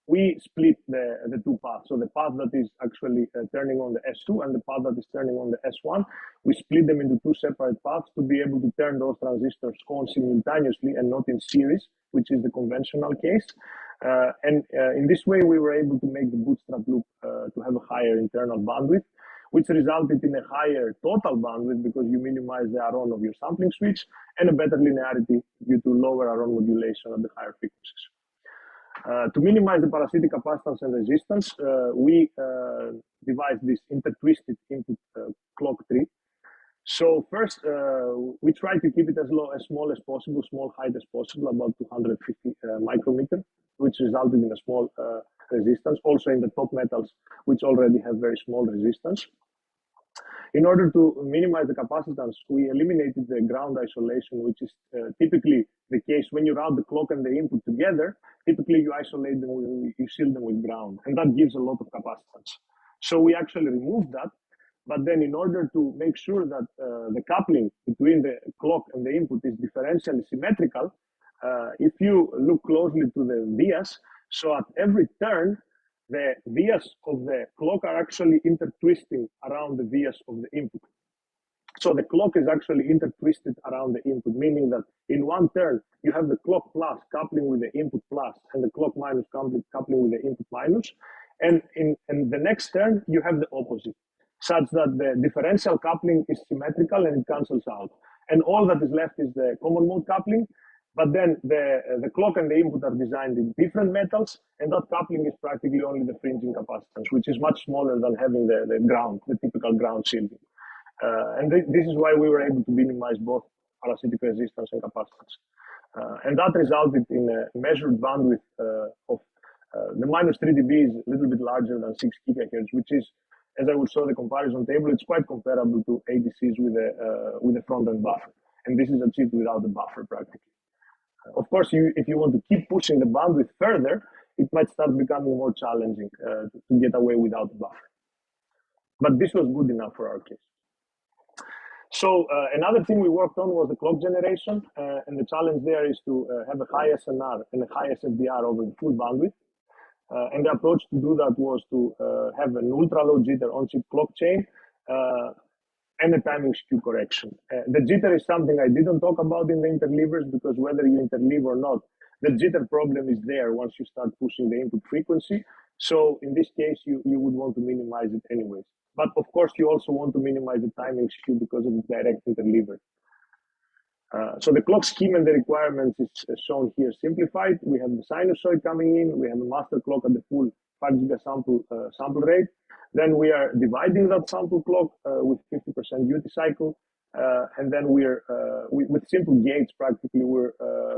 we split the two paths. So the path that is actually turning on the S2 and the path that is turning on the S1, we split them into two separate paths to be able to turn those transistors on simultaneously and not in series, which is the conventional case. And in this way, we were able to make the bootstrap loop to have a higher internal bandwidth which resulted in a higher total bandwidth because you minimize the Aron of your sampling switch, and a better linearity due to lower Aron modulation at the higher frequencies. To minimize the parasitic capacitance and resistance, we devised this intertwisted input clock tree. So first, we try to keep it as small as possible, small height as possible, about 250 micrometer, which resulted in a small resistance. Also in the top metals, which already have very small resistance. In order to minimize the capacitance, we eliminated the ground isolation, which is typically the case when you route the clock and the input together. Typically, you isolate them, you shield them with ground, and that gives a lot of capacitance. So we actually removed that. But then in order to make sure that the coupling between the clock and the input is differentially symmetrical, if you look closely to the vias, so at every turn, the vias of the clock are actually intertwisting around the vias of the input. So the clock is actually intertwisted around the input, meaning that in one turn, you have the clock plus coupling with the input plus, and the clock minus coupling with the input minus. And in the next turn, you have the opposite, such that the differential coupling is symmetrical and it cancels out. And all that is left is the common mode coupling, but then the clock and the input are designed in different metals, and that coupling is practically only the fringing capacitance, which is much smaller than having the typical ground shielding. And this is why we were able to minimize both parasitic resistance and capacitance. And that resulted in a measured bandwidth of the minus 3 dB is a little bit larger than 6 gigahertz, which is, as I will show the comparison table, it's quite comparable to ADCs with a front-end buffer. And this is achieved without the buffer practically. Of course, if you want to keep pushing the bandwidth further, it might start becoming more challenging to get away without the buffer. But this was good enough for our case. So another thing we worked on was the clock generation. And the challenge there is to have a high SNR and a high SFDR over the full bandwidth. And the approach to do that was to have an ultra-low jitter on-chip clock chain and a timing skew correction. The jitter is something I didn't talk about in the interleavers, because whether you interleave or not, the jitter problem is there once you start pushing the input frequency. So in this case, you would want to minimize it anyways. But of course, you also want to minimize the timing skew because of the direct interleaver. So the clock scheme and the requirements is shown here simplified. We have the sinusoid coming in. We have a master clock at the full 5 giga sample rate. Then we are dividing that sample clock with 50% duty cycle. And then we're, with simple gates, practically, we're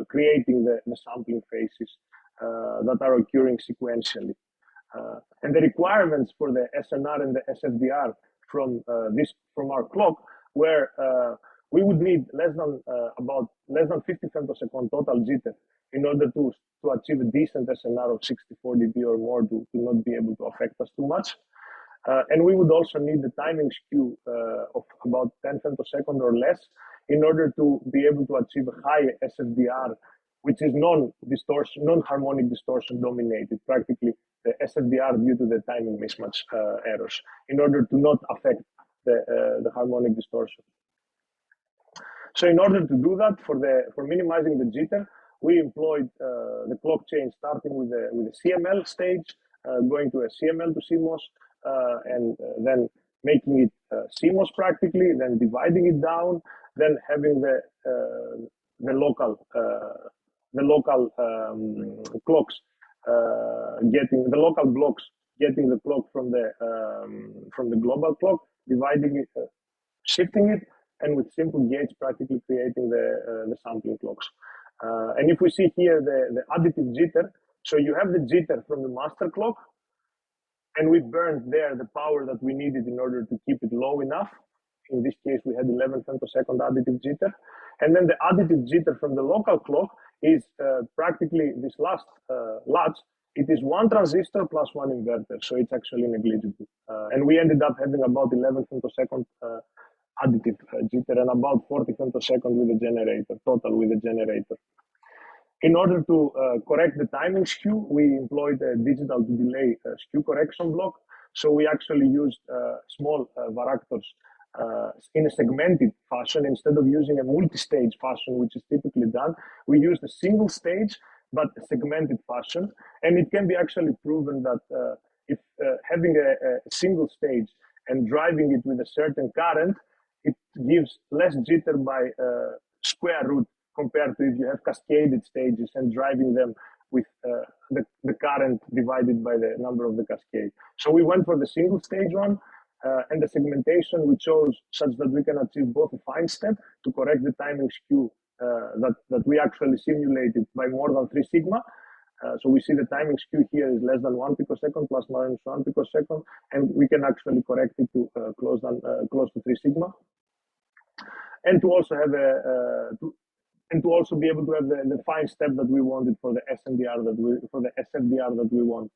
creating the sampling phases that are occurring sequentially. And the requirements for the SNR and the SFDR from our clock were we would need less than 50 femtosecond total jitter in order to achieve a decent SNR of 64 dB or more to not be able to affect us too much. And we would also need the timing skew of about 10 femtosecond or less in order to be able to achieve a high SFDR, which is non-harmonic distortion dominated, practically the SFDR due to the timing mismatch errors, in order to not affect the harmonic distortion. So in order to do that, for minimizing the jitter, we employed the clock chain starting with a CML stage, going to a CML to CMOS, and then making it CMOS practically, then dividing it down, then having the local clocks getting the local blocks getting the clock from the global clock, dividing it, shifting it, and with simple gates practically creating the sampling clocks. And if we see here the additive jitter, so you have the jitter from the master clock, and we burned there the power that we needed in order to keep it low enough. In this case, we had 11 femtosecond additive jitter. And then the additive jitter from the local clock is practically this last latch. It is one transistor plus one inverter, so it's actually negligible. And we ended up having about 11 femtosecond additive jitter and about 40 femtosecond with the generator, total with the generator. In order to correct the timing skew, we employed a digital to delay skew correction block. So we actually used small varactors in a segmented fashion. Instead of using a multi-stage fashion, which is typically done, we used a single stage, but a segmented fashion. And it can be actually proven that if having a single stage and driving it with a certain current, it gives less jitter by square root compared to if you have cascaded stages and driving them with the current divided by the number of the cascade. So we went for the single stage one, and the segmentation we chose such that we can achieve both a fine step to correct the timing skew that we actually simulated by more than 3 sigma. So we see the timing skew here is less than 1 picosecond plus minus 1 picosecond, and we can actually correct it to close to 3 sigma. And to also have and to also be able to have the fine step that we wanted for the SMDR SFDR that we want.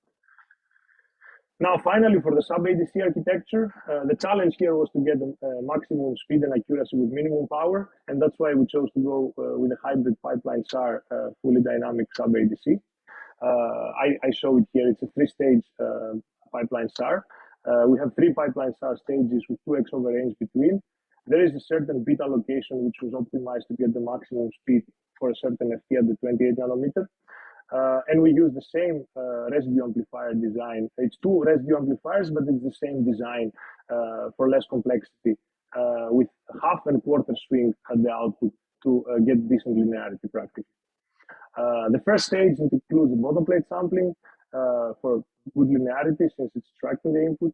Now, finally, for the sub-ADC architecture, the challenge here was to get maximum speed and accuracy with minimum power, and that's why we chose to go with a hybrid pipeline SAR fully dynamic sub-ADC. I show it here. It's a 3-stage pipeline SAR. We have 3 pipeline SAR stages with 2x over range between. There is a certain bit allocation which was optimized to get the maximum speed for a certain FT at the 28 nanometer. And we use the same residue amplifier design. It's 2 residue amplifiers, but it's the same design for less complexity with half and quarter swing at the output to get decent linearity practically. The first stage includes the bottom plate sampling for good linearity since it's tracking the input.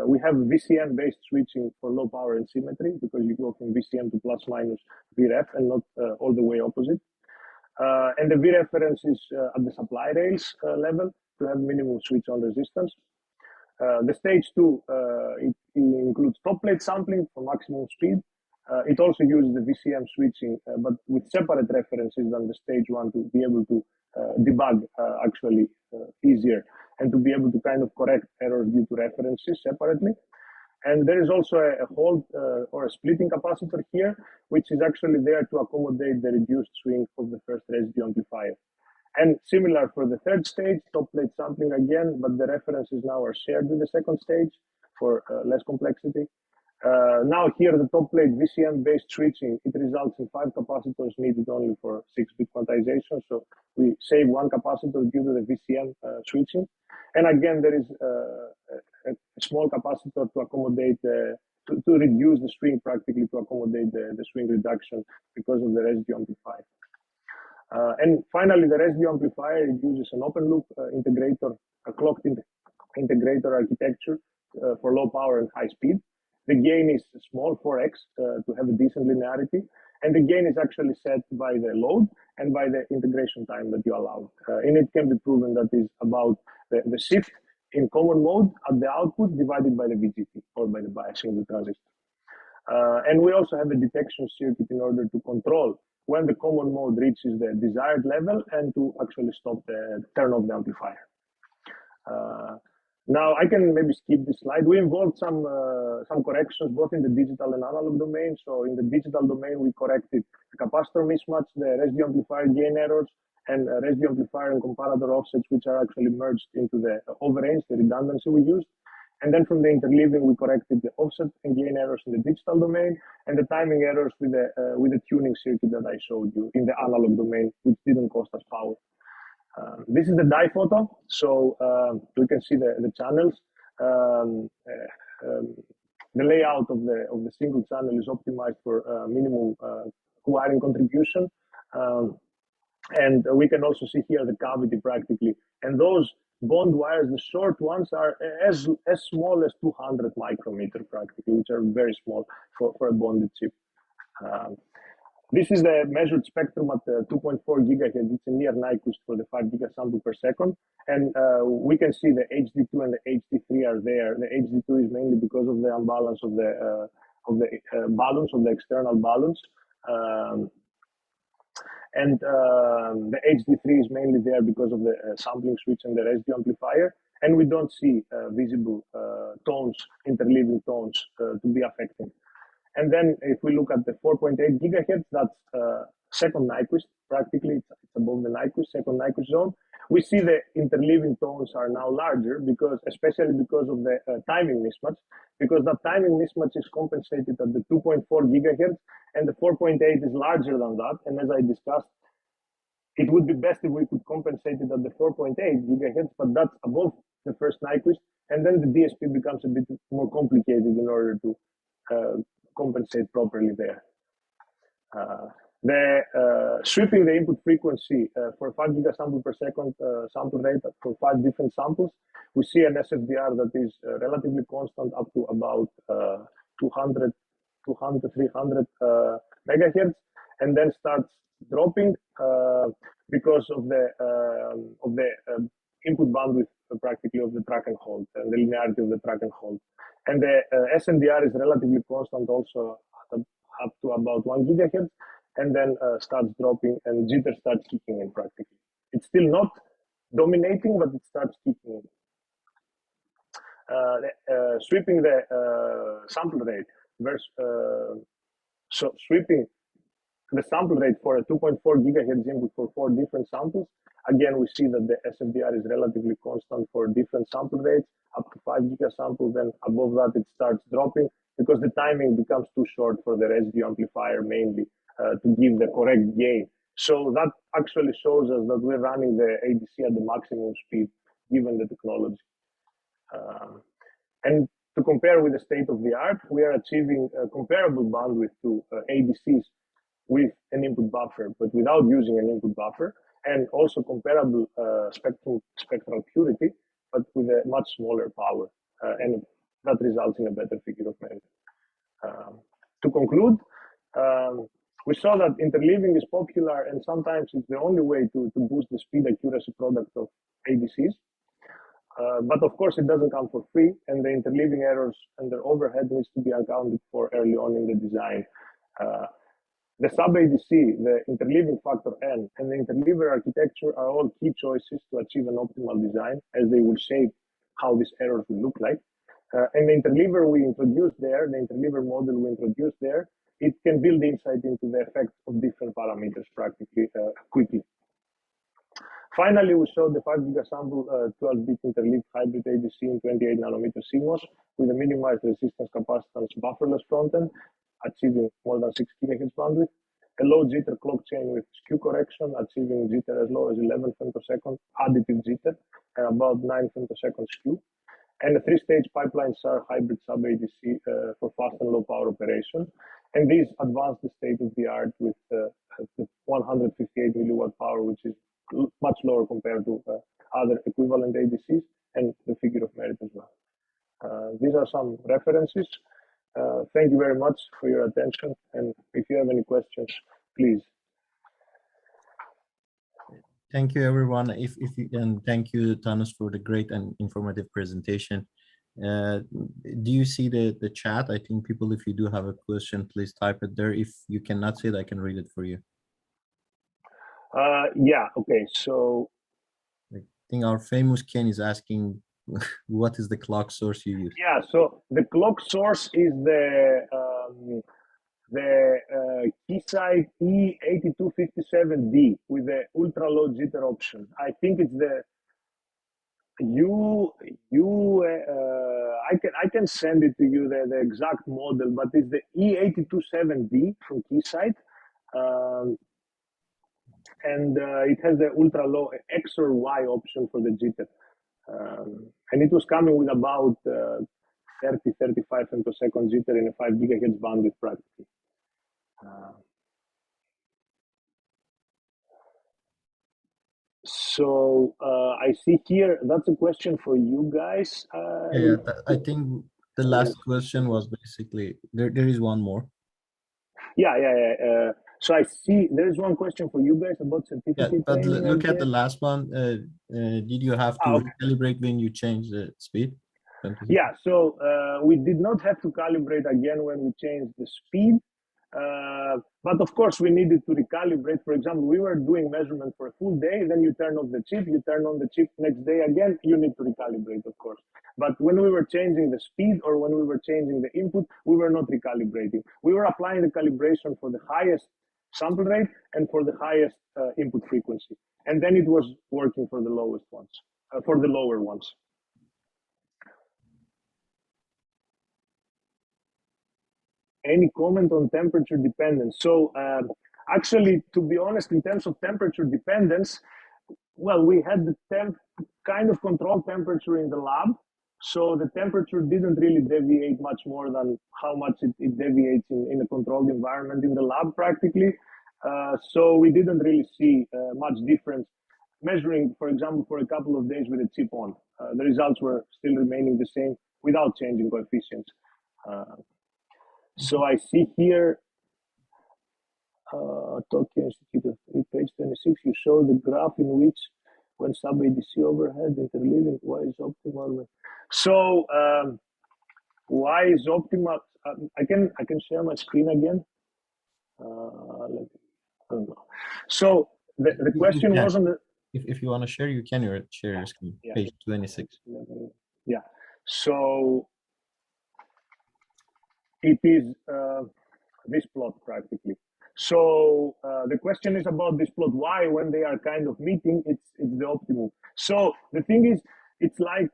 We have VCM-based switching for low power and symmetry because you go from VCM to plus minus VREF and not all the way opposite. And the V reference is at the supply rails level to have minimum switch on resistance. The stage 2, it includes top plate sampling for maximum speed. It also uses the VCM switching, but with separate references than the stage 1 to be able to debug actually easier and to be able to kind of correct errors due to references separately. And there is also a hold or a splitting capacitor here, which is actually there to accommodate the reduced swing of the first residue amplifier. And similar for the third stage, top plate sampling again, but the references now are shared with the second stage for less complexity. Now here, the top plate VCM-based switching, it results in 5 capacitors needed only for 6-bit quantization. So we save 1 capacitor due to the VCM switching. And again, there is a small capacitor to accommodate, to reduce the swing practically to accommodate the swing reduction because of the residue amplifier. And finally, the residue amplifier, it uses an open loop integrator, a clocked integrator architecture for low power and high speed. The gain is small, 4x, to have a decent linearity. And the gain is actually set by the load and by the integration time that you allow. And it can be proven that is about the shift in common mode at the output divided by the VGT or by the biasing of the transistor. And we also have a detection circuit in order to control when the common mode reaches the desired level and to actually turn off the amplifier. Now I can maybe skip this slide. We involved some corrections both in the digital and analog domain. So in the digital domain, we corrected the capacitor mismatch, the residue amplifier gain errors, and residue amplifier and comparator offsets, which are actually merged into the overrange, the redundancy we used. And then from the interleaving, we corrected the offset and gain errors in the digital domain and the timing errors with the tuning circuit that I showed you in the analog domain, which didn't cost us power. This is the die photo, so we can see the channels. The layout of the single channel is optimized for minimum wiring contribution. And we can also see here the cavity practically. And those bond wires, the short ones, are as small as 200 micrometer practically, which are very small for a bonded chip. This is the measured spectrum at 2.4 gigahertz. It's a near Nyquist for the 5 gigasample per second. And we can see the HD2 and the HD3 are there. The HD2 is mainly because of the imbalance of the balance of the external balance. And the HD3 is mainly there because of the sampling switch and the residue amplifier. And we don't see visible tones, interleaving tones to be affecting. And then if we look at the 4.8 gigahertz, that's second Nyquist, practically it's above the Nyquist, second Nyquist zone. We see the interleaving tones are now larger especially because of the timing mismatch, because that timing mismatch is compensated at the 2.4 gigahertz and the 4.8 is larger than that. And as I discussed, it would be best if we could compensate it at the 4.8 gigahertz, but that's above the first Nyquist and then the DSP becomes a bit more complicated in order to compensate properly there. Sweeping the input frequency for 5 gigasample per second sample rate for 5 different samples, we see an SFDR that is relatively constant up to about 200, 300 megahertz, and then starts dropping because of the input bandwidth practically of the track and hold and the linearity of the track and hold. And the SNDR is relatively constant also up to about 1 gigahertz, and then starts dropping and jitter starts kicking in practically. It's still not dominating, but it starts kicking in. Sweeping the sample rate versus so sweeping the sample rate for a 2.4 gigahertz input for 4 different samples. Again, we see that the SFDR is relatively constant for different sample rates up to 5 gigasamples. Then above that, it starts dropping because the timing becomes too short for the residue amplifier mainly to give the correct gain. So that actually shows us that we're running the ADC at the maximum speed given the technology. And to compare with the state of the art, we are achieving a comparable bandwidth to ADCs with an input buffer, but without using an input buffer, and also comparable spectral purity, but with a much smaller power, and that results in a better figure of merit. To conclude, we saw that interleaving is popular, and sometimes it's the only way to boost the speed accuracy product of ADCs. But of course, it doesn't come for free, and the interleaving errors and their overhead needs to be accounted for early on in the design. The sub-ADC, the interleaving factor N, and the interleaver architecture are all key choices to achieve an optimal design, as they will shape how these errors will look like. And the interleaver we introduced there, the interleaver model we introduced there, it can build insight into the effects of different parameters practically quickly. Finally, we showed the 5 gigasample 12-bit interleaved hybrid ADC in 28 nanometer CMOS with a minimized resistance capacitance bufferless frontend, achieving more than 6 kilohertz bandwidth, a low jitter clock chain with skew correction, achieving jitter as low as 11 femtosecond additive jitter and about 9 femtosecond skew, and a 3-stage pipeline SAR hybrid sub-ADC for fast and low power operation. And these advance the state of the art with 158 milliwatt power, which is much lower compared to other equivalent ADCs, and the figure of merit as well. These are some references. Thank you very much for your attention, and if you have any questions, please. Thank you, everyone. If you can, thank you, Thanos, for the great and informative presentation. Do you see the chat? I think people, if you do have a question, please type it there. If you cannot see it, I can read it for you. Yeah, okay, so I think our famous Ken is asking, what is the clock source you use? Yeah, so the clock source is the Keysight E8257D with the ultra low jitter option. I think it's the I can send it to you the exact model, but it's the E827D from Keysight. And it has the ultra low X or Y option for the jitter. And it was coming with about 30-35 femtosecond jitter in a 5 gigahertz bandwidth practically. So I see here, that's a question for you guys. Yeah, I think the last question was basically, there is one more. Yeah. So I see there is one question for you guys about certificate. Yeah, but look at the last one. Did you have to recalibrate when you change the speed? Yeah, so we did not have to calibrate again when we changed the speed. But of course, we needed to recalibrate. For example, we were doing measurement for a full day, then you turn off the chip, you turn on the chip next day again, you need to recalibrate, of course. But when we were changing the speed or when we were changing the input, we were not recalibrating. We were applying the calibration for the highest sample rate and for the highest input frequency. And then it was working for the lowest ones, for the lower ones. Any comment on temperature dependence? So actually, to be honest, in terms of temperature dependence, well, we had the kind of control temperature in the lab. So the temperature didn't really deviate much more than how much it deviates in a controlled environment in the lab practically. So we didn't really see much difference measuring, for example, for a couple of days with a chip on. The results were still remaining the same without changing coefficients. So I see here, Tokyo Institute of page 26, you show the graph in which when sub-ADC overhead interleaving, why is optimal? So why is optimal? I can share my screen again. So the question was on the. If you want to share, you can share your screen. Yeah. Page 26. Yeah. So it is this plot practically. So the question is about this plot. Why, when they are kind of meeting, it's the optimum. So the thing is, it's like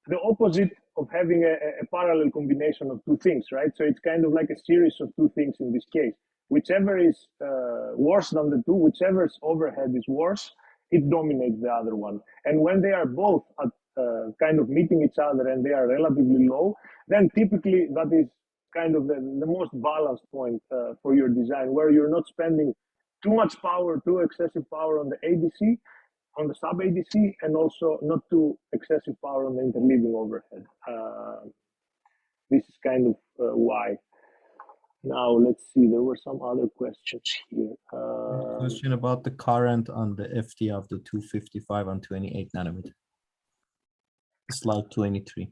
the opposite of having a parallel combination of two things, right? So it's kind of like a series of two things in this case. Whichever is worse than the two, whichever's overhead is worse, it dominates the other one. And when they are both at kind of meeting each other and they are relatively low, then typically that is kind of the most balanced point for your design, where you're not spending too much power, too excessive power on the ADC, on the sub-ADC, and also not too excessive power on the interleaving overhead. This is kind of why. Now let's see, there were some other questions here. Question about the current on the FT of the 255 and 28 nanometer. Slide 23.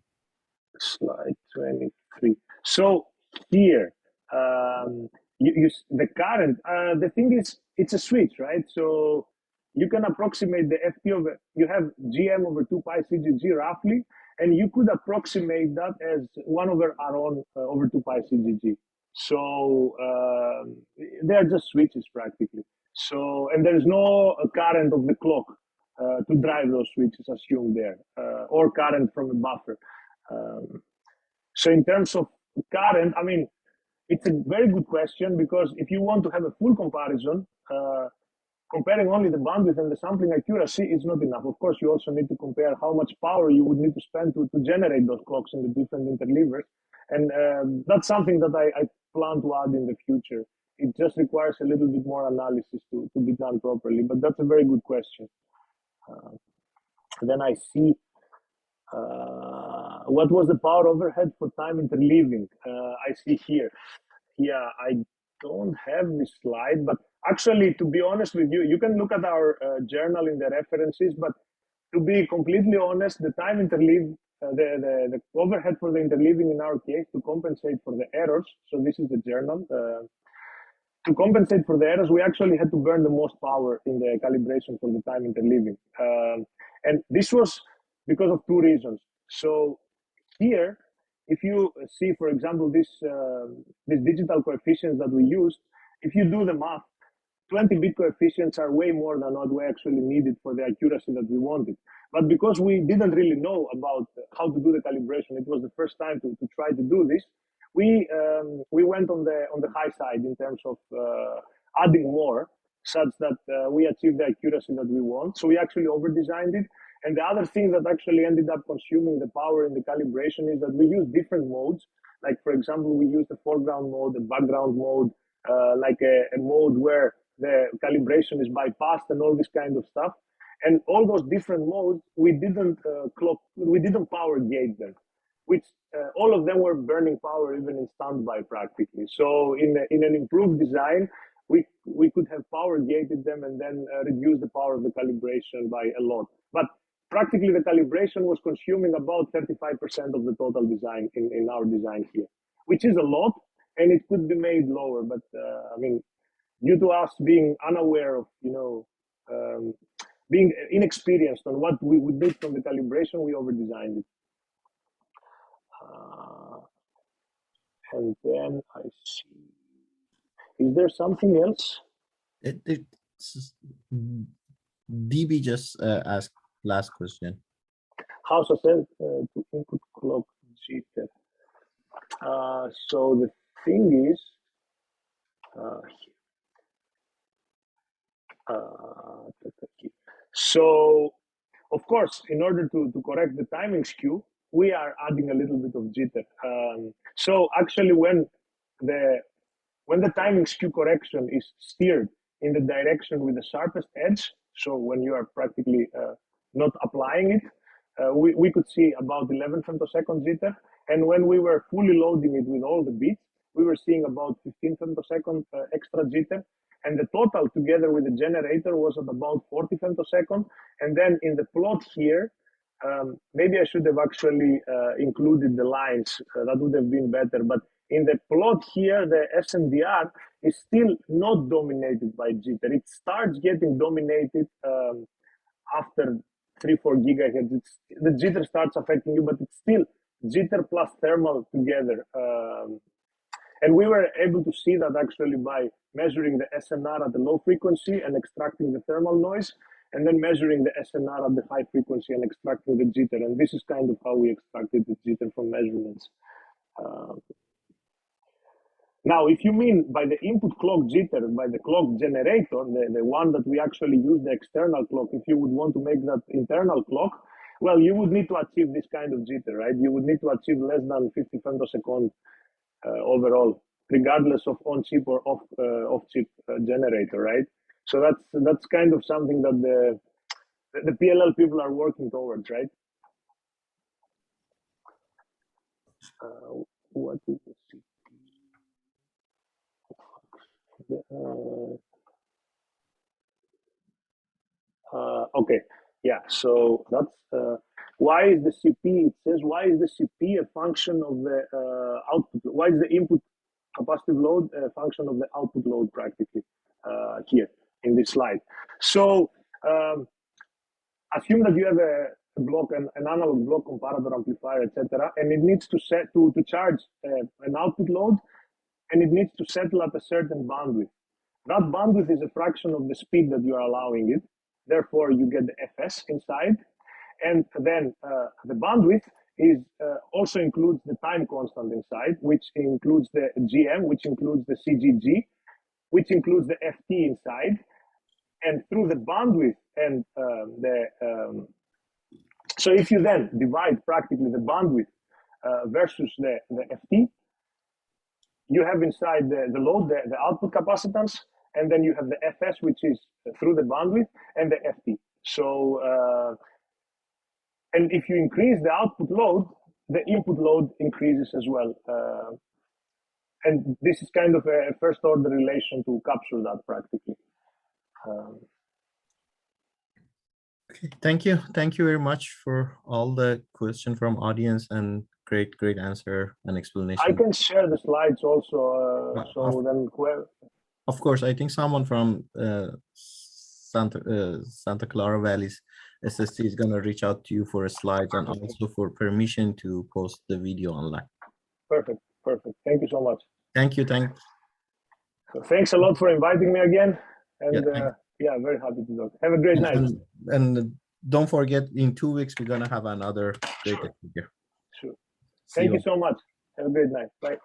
Slide 23. So here, the current, the thing is, it's a switch, right? So you can approximate the FT of, you have GM over 2 pi CGG roughly, and you could approximate that as 1 over R1 over 2 pi CGG. So they're just switches practically. So, and there's no current of the clock to drive those switches assumed there, or current from a buffer. So in terms of current, I mean, it's a very good question, because if you want to have a full comparison, comparing only the bandwidth and the sampling accuracy is not enough. Of course, you also need to compare how much power you would need to spend to generate those clocks in the different interleavers. And that's something that I plan to add in the future. It just requires a little bit more analysis to be done properly, but that's a very good question. Then I see, what was the power overhead for time interleaving? I see here. Yeah, I don't have this slide, but actually, to be honest with you, you can look at our journal in the references, but to be completely honest, the time interleaved, the overhead for the interleaving in our case, to compensate for the errors, so this is the journal, to compensate for the errors, we actually had to burn the most power in the calibration for the time interleaving. And this was because of 2 reasons. So here, if you see, for example, these digital coefficients that we used, if you do the math, 20-bit coefficients are way more than what we actually needed for the accuracy that we wanted. But because we didn't really know about how to do the calibration, it was the first time to try to do this, we went on the high side in terms of adding more, such that we achieved the accuracy that we want. So we actually over-designed it. And the other thing that actually ended up consuming the power in the calibration is that we use different modes. Like, for example, we use the foreground mode, the background mode, like a mode where the calibration is bypassed and all this kind of stuff. And all those different modes, we didn't power gate them, which all of them were burning power even in standby practically. So in an improved design, we could have power gated them and then reduce the power of the calibration by a lot. But practically the calibration was consuming about 35% of the total design in our design here, which is a lot, and it could be made lower. But I mean, due to us being unaware of, being inexperienced on what we would need from the calibration, we over-designed it. And then I see, is there something else? DB just asked last question. How successful to input clock GTEP? So the thing is, so of course, in order to correct the timing skew, we are adding a little bit of jitter. So actually, when the timing skew correction is steered in the direction with the sharpest edge, so when you are practically not applying it, we could see about 11 femtosecond jitter. And when we were fully loading it with all the bits, we were seeing about 15 femtosecond extra jitter. And the total together with the generator was at about 40 femtosecond. And then in the plot here, maybe I should have actually included the lines. That would have been better. But in the plot here, the SNDR is still not dominated by jitter. It starts getting dominated after 3-4 gigahertz. The jitter starts affecting you, but it's still jitter plus thermal together. And we were able to see that actually by measuring the SNR at the low frequency and extracting the thermal noise, and then measuring the SNR at the high frequency and extracting the jitter. And this is kind of how we extracted the jitter from measurements. Now, if you mean by the input clock jitter, by the clock generator, the one that we actually use the external clock, if you would want to make that internal clock, well, you would need to achieve this kind of jitter, right? You would need to achieve less than 50 femtosecond overall, regardless of on-chip or off-chip generator, right? So that's kind of something that the PLL people are working towards, right? What is the okay, yeah, so that's why is the CP, it says, why is the CP a function of the output? Why is the input capacitive load a function of the output load practically here in this slide? So assume that you have a block, an analog block comparator amplifier, etc., and it needs to set to charge an output load, and it needs to settle at a certain bandwidth. That bandwidth is a fraction of the speed that you are allowing it. Therefore, you get the FS inside. And then the bandwidth is also includes the time constant inside, which includes the GM, which includes the CGG, which includes the FT inside. And through the bandwidth and so if you then divide practically the bandwidth versus the FT, you have inside the load, the output capacitance, and then you have the FS, which is through the bandwidth, and the FT. So, and if you increase the output load, the input load increases as well. And this is kind of a first order relation to capture that practically. Okay, thank you very much for all the question from audience and great answer and explanation. I can share the slides also, so then of course, I think someone from Santa Clara Valley's SSC is going to reach out to you for a slide and also for permission to post the video online. Perfect. Thank you so much. Thank you. So thanks a lot for inviting me again. And yeah, very happy to talk. Have a great night. And don't forget, in 2 weeks, we're going to have another great speaker. Sure. Thank you so much. Have a great night. Bye.